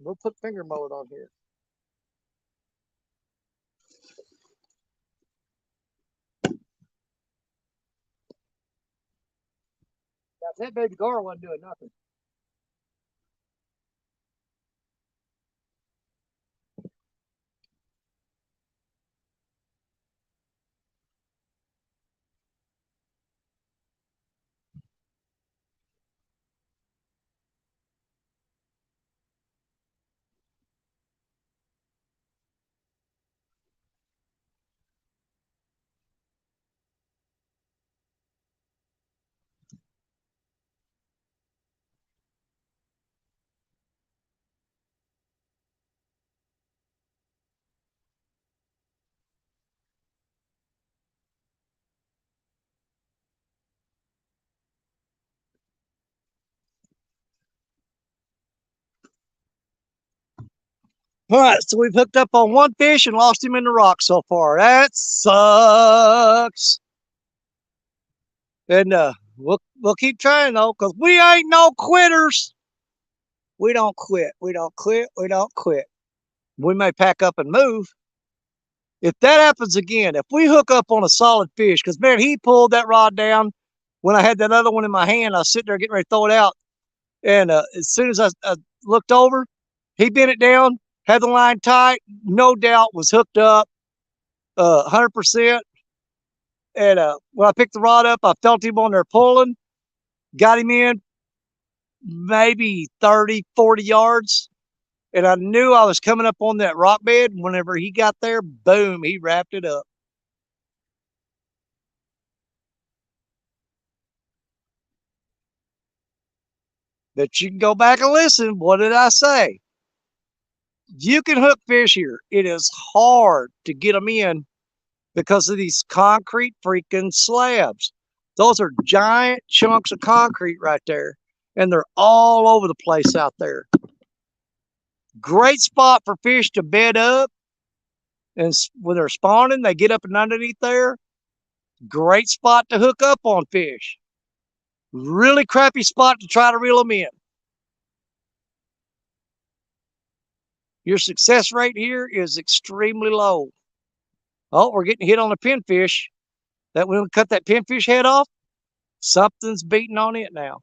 We'll put finger mullet on here. Now, that baby gar wasn't doing nothing. All right, so we've hooked up on one fish and lost him in the rock so far. That sucks. And we'll keep trying though, because we ain't no quitters. We don't quit. We don't quit. We don't quit. We may pack up and move. If that happens again, if we hook up on a solid fish, because man, he pulled that rod down when I had that other one in my hand. I was sitting there getting ready to throw it out. And as soon as I looked over, he bent it down, had the line tight, no doubt was hooked up 100%. And when I picked the rod up, I felt him on there pulling, got him in maybe 30, 40 yards. And I knew I was coming up on that rock bed. Whenever he got there, boom, he wrapped it up. But you can go back and listen. What did I say? You can hook fish here. It is hard to get them in because of these concrete freaking slabs. Those are giant chunks of concrete right there, and they're all over the place out there. Great spot for fish to bed up, and when they're spawning, they get up and underneath there. Great spot to hook up on fish. Really crappy spot to try to reel them in. Your success rate here is extremely low. Oh, we're getting hit on a pinfish. That when we cut that pinfish head off, something's beating on it now.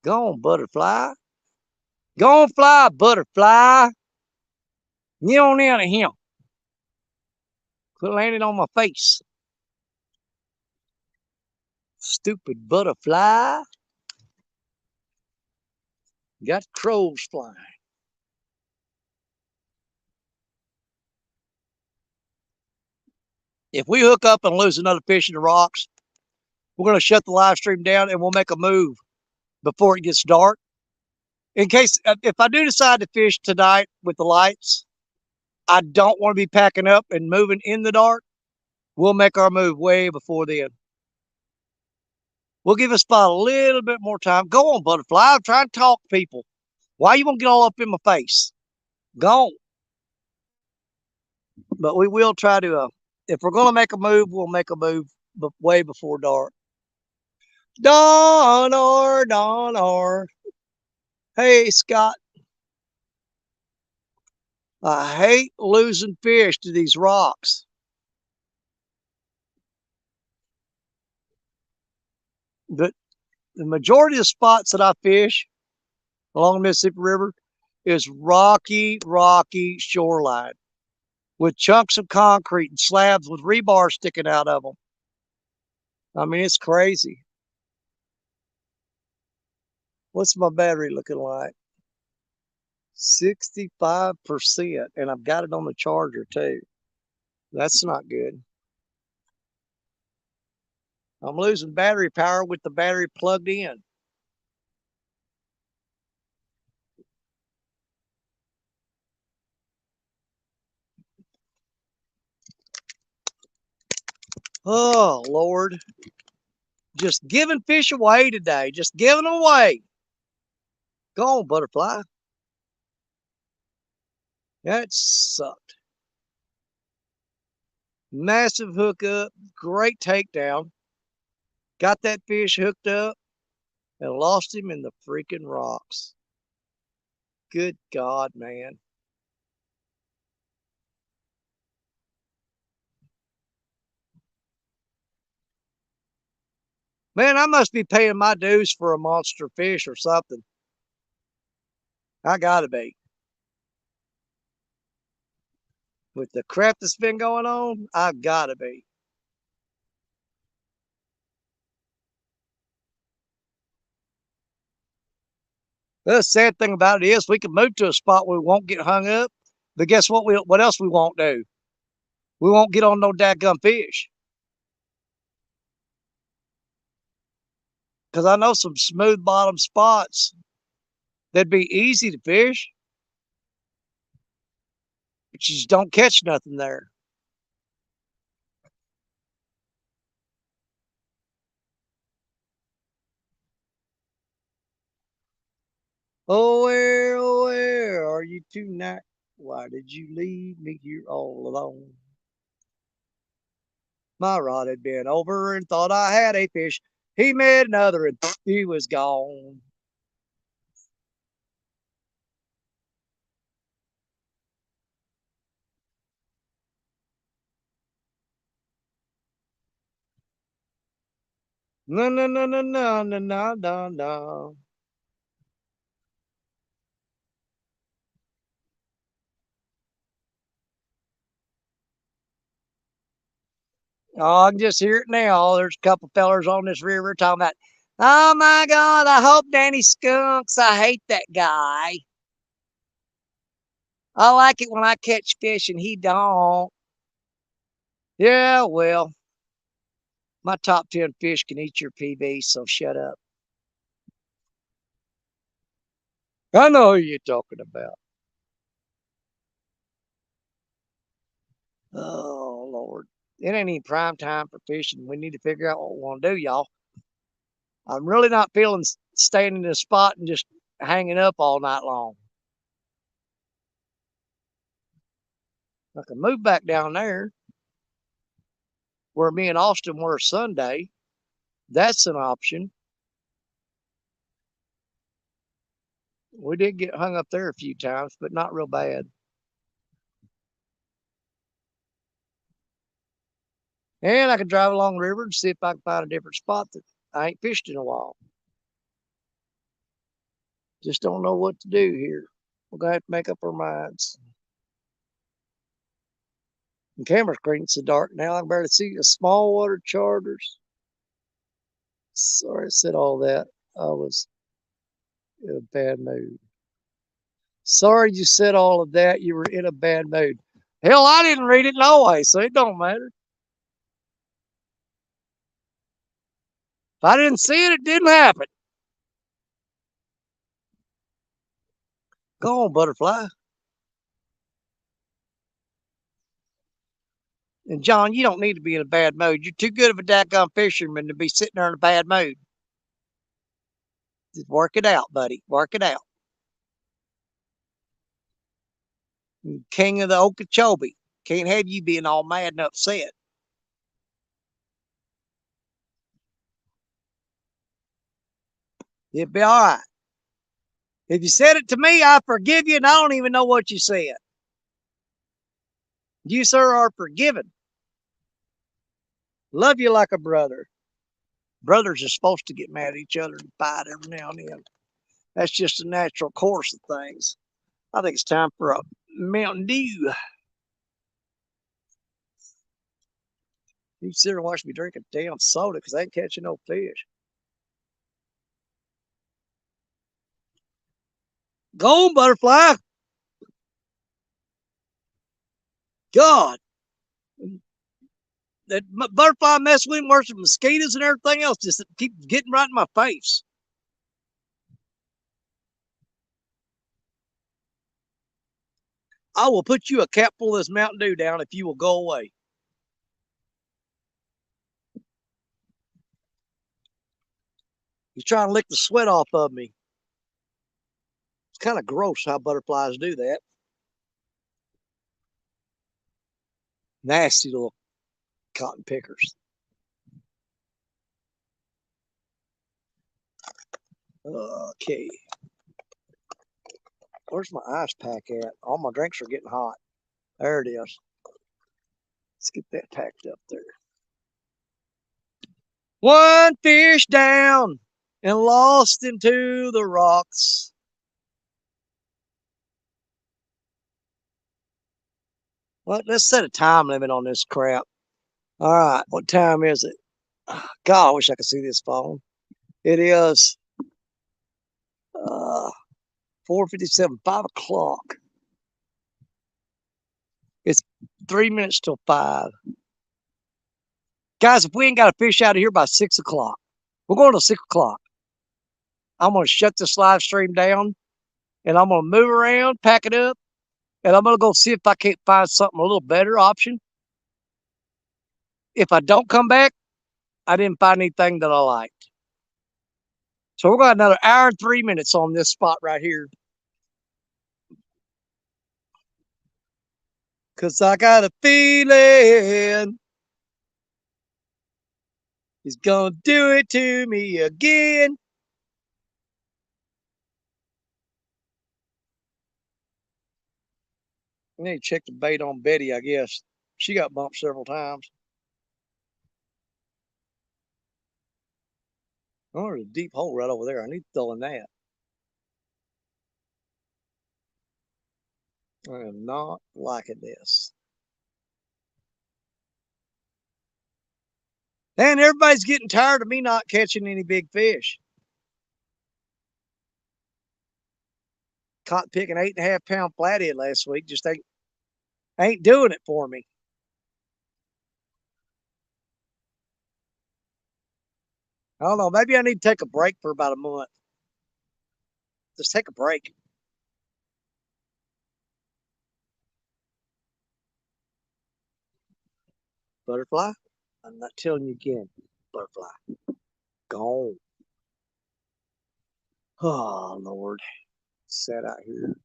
Go on, butterfly. Go on, fly, butterfly. Get on out of him. Quit landing on my face. Stupid butterfly. Got crows flying. If we hook up and lose another fish in the rocks, we're going to shut the live stream down and we'll make a move before it gets dark. In case, if I do decide to fish tonight with the lights, I don't want to be packing up and moving in the dark. We'll make our move way before then. We'll give a spot a little bit more time. Go on, butterfly. I'm trying to talk to people. Why you won't get all up in my face? Go on. But we will try to, if we're going to make a move, we'll make a move way before dark. Dawn. Hey, Scott. I hate losing fish to these rocks. But the majority of spots that I fish along the Mississippi River is rocky shoreline with chunks of concrete and slabs with rebar sticking out of them. I mean, it's crazy. What's my battery looking like? 65%, and I've got it on the charger too. That's not good. I'm losing battery power with the battery plugged in. Oh, Lord. Just giving fish away today. Just giving them away. Go on, butterfly. That sucked. Massive hookup. Great takedown. Got that fish hooked up and lost him in the freaking rocks. Good God, man. Man, I must be paying my dues for a monster fish or something. I gotta be. With the crap that's been going on, I gotta be. The sad thing about it is we can move to a spot where we won't get hung up. But guess what? What else we won't do? We won't get on no dadgum fish. Because I know some smooth bottom spots that'd be easy to fish, but you just don't catch nothing there. Oh, where are you tonight? Why did you leave me here all alone? My rod had been over and thought I had a fish. He met another and he was gone. No. Oh, I can just hear it now. There's a couple fellers on this river talking about, oh my God, I hope Danny skunks. I hate that guy. I like it when I catch fish and he don't. Yeah, well, My top 10 fish can eat your PB, so shut up. I know who you're talking about. Oh, Lord. It ain't even prime time for fishing. We need to figure out what we want to do, y'all. I'm really not feeling staying in this spot and just hanging up all night long. I can move back down there where me and Austin were Sunday. That's an option. We did get hung up there a few times, but not real bad. And I could drive along the river and see if I can find a different spot that I ain't fished in a while. Just don't know what to do here. We're going to have to make up our minds. The camera screen's so dark now I can barely see the small water charters. Sorry I said all that. I was in a bad mood. Sorry you said all of that. You were in a bad mood. Hell, I didn't read it no way, so it don't matter. If I didn't see it, it didn't happen. Go on, butterfly. And John, you don't need to be in a bad mood. You're too good of a dadgum fisherman to be sitting there in a bad mood. Just work it out, buddy. Work it out. King of the Okeechobee. Can't have you being all mad and upset. It'll be all right. If you said it to me, I forgive you, and I don't even know what you said. You, sir, are forgiven. Love you like a brother. Brothers are supposed to get mad at each other and fight every now and then. That's just a natural course of things. I think it's time for a Mountain Dew. You sit there and watch me drink a damn soda because I ain't catching no fish. Go on, butterfly. God, that butterfly mess with him worse than mosquitoes and everything else. Just keep getting right in my face. I will put you a cap full of this Mountain Dew down if you will go away. He's trying to lick the sweat off of me. It's kind of gross how butterflies do that. Nasty little cotton pickers. Okay. Where's my ice pack at? All my drinks are getting hot. There it is. Let's get that packed up there. One fish down and lost into the rocks. Well, let's set a time limit on this crap. All right, what time is it? God, I wish I could see this phone. It is 4:57, 5 o'clock. It's 3 minutes till 5. Guys, if we ain't got a fish out of here by 6 o'clock, we're going to 6 o'clock. I'm going to shut this live stream down and I'm going to move around, pack it up, and I'm going to go see if I can't find something a little better option. If I don't come back, I didn't find anything that I liked. So we're going to have another hour and 3 minutes on this spot right here. Because I got a feeling he's going to do it to me again. I need to check the bait on Betty, I guess. She got bumped several times. Oh, there's a deep hole right over there. I need to throw in that. I am not liking this. And everybody's getting tired of me not catching any big fish. Caught picking 8.5-pound flathead last week. Just ain't doing it for me. I don't know. Maybe I need to take a break for about a month. Just take a break. Butterfly? I'm not telling you again. Butterfly. Gone. Oh, Lord. Sat out here.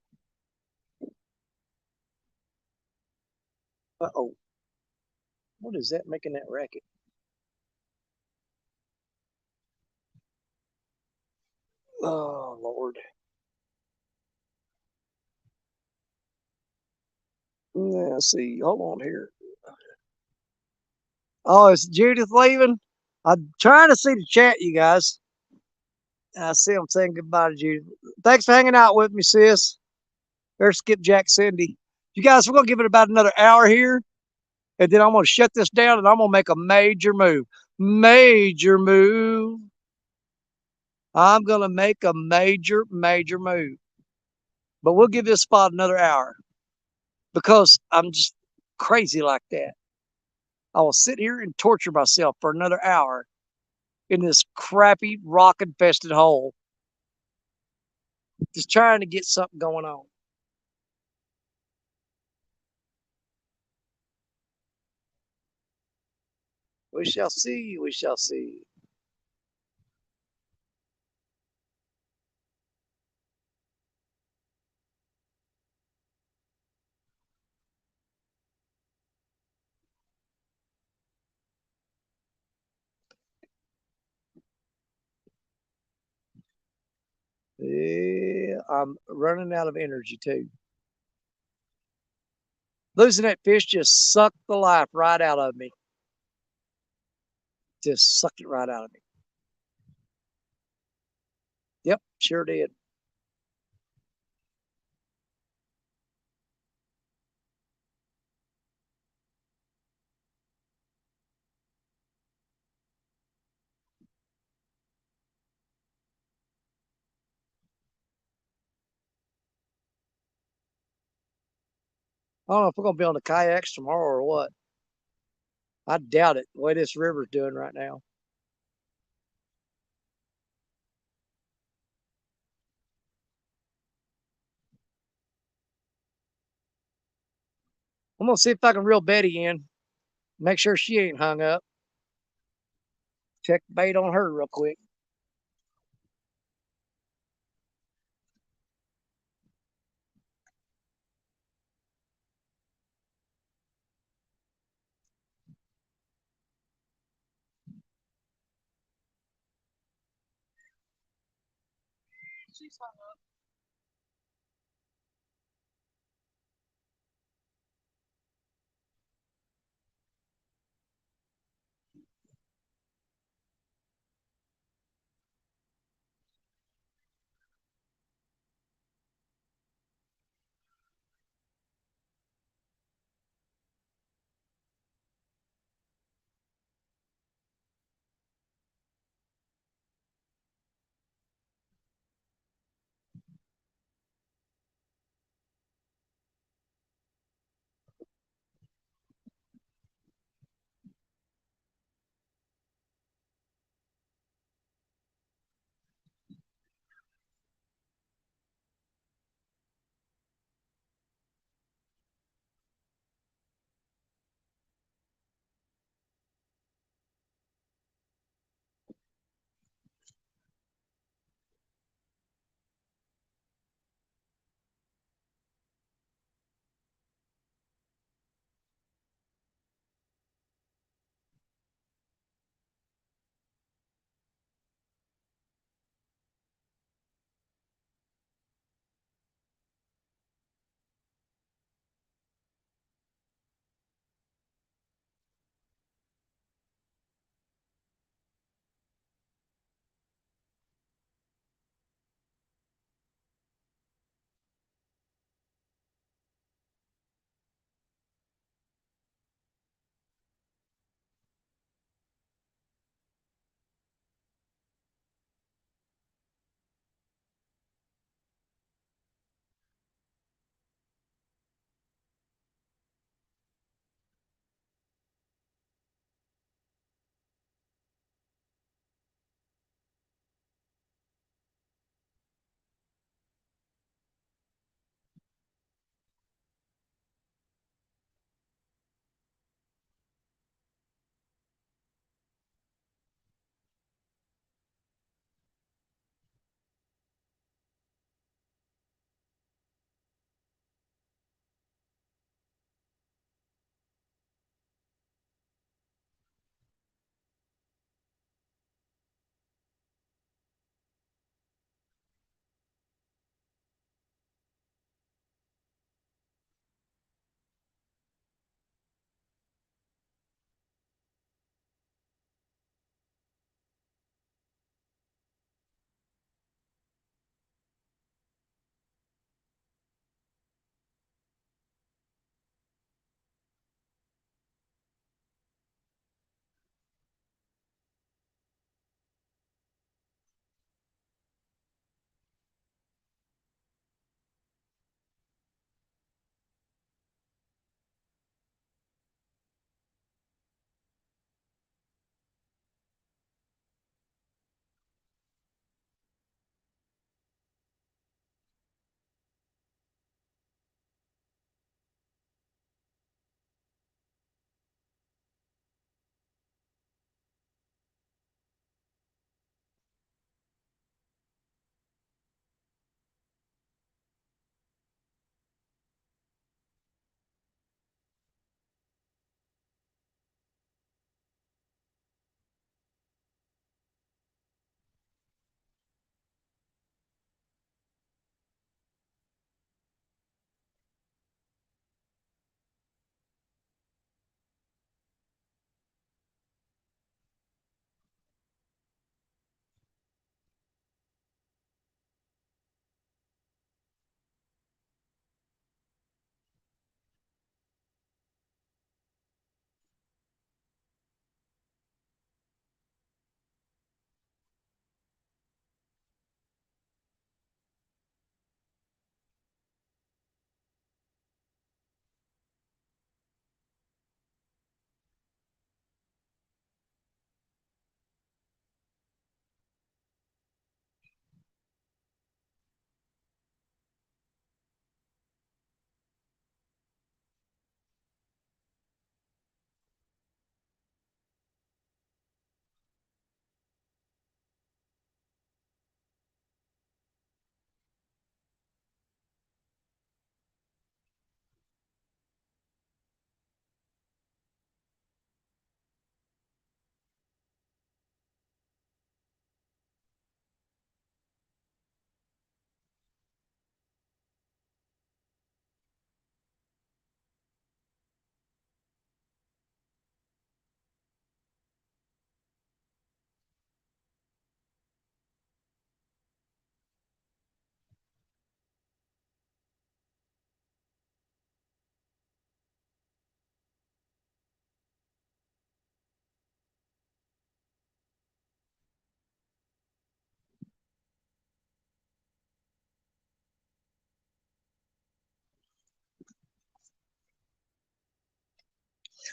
Uh-oh. What is that making that racket? Oh, Lord. Yeah, let's see. Hold on here. Oh, is Judith leaving? I'm trying to see the chat, you guys. I see I'm saying goodbye to Judith. Thanks for hanging out with me, sis. There's Skipjack Cindy. You guys, we're going to give it about another hour here, and then I'm going to shut this down, and I'm going to make a major move. Major move. I'm going to make a major move. But we'll give this spot another hour because I'm just crazy like that. I will sit here and torture myself for another hour in this crappy rock infested hole, just trying to get something going on. We shall see. We shall see. Yeah, I'm running out of energy too. Losing that fish just sucked the life right out of me. Just sucked it right out of me. Yep, sure did. I don't know if we're gonna be on the kayaks tomorrow or what. I doubt it. The way this river's doing right now. I'm gonna see if I can reel Betty in. Make sure she ain't hung up. Check bait on her real quick.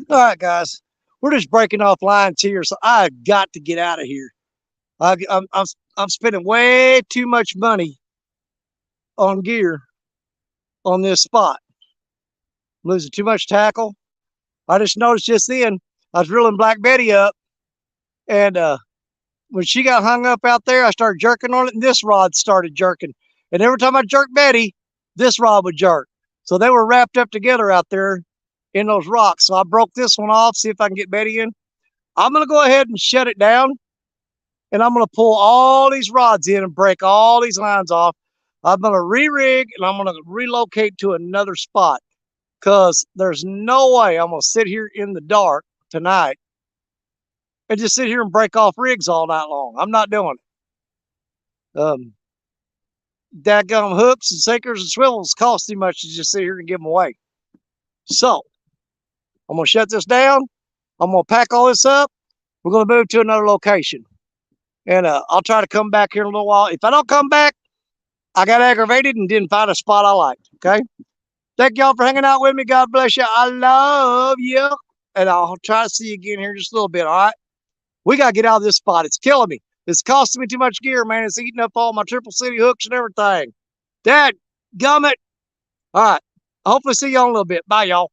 All right, guys, we're just breaking off lines here, so I've got to get out of here. I'm spending way too much money on gear on this spot. I'm losing too much tackle. I just noticed just then I was reeling Black Betty up, and when she got hung up out there, I started jerking on it, and this rod started jerking. And every time I jerked Betty, this rod would jerk. So they were wrapped up together out there in those rocks. So I broke this one off, see if I can get Betty in. I'm going to go ahead and shut it down, and I'm going to pull all these rods in and break all these lines off. I'm going to re-rig, and I'm going to relocate to another spot, because there's no way I'm going to sit here in the dark tonight and just sit here and break off rigs all night long. I'm not doing it. Dadgum hooks and sinkers and swivels cost too much to just sit here and give them away. So I'm going to shut this down. I'm going to pack all this up. We're going to move to another location. And I'll try to come back here in a little while. If I don't come back, I got aggravated and didn't find a spot I liked. Okay. Thank y'all for hanging out with me. God bless you. I love you. And I'll try to see you again here in just a little bit. All right. We got to get out of this spot. It's killing me. It's costing me too much gear, man. It's eating up all my Triple City hooks and everything. Dad, gummit. All right. Hopefully see y'all in a little bit. Bye, y'all.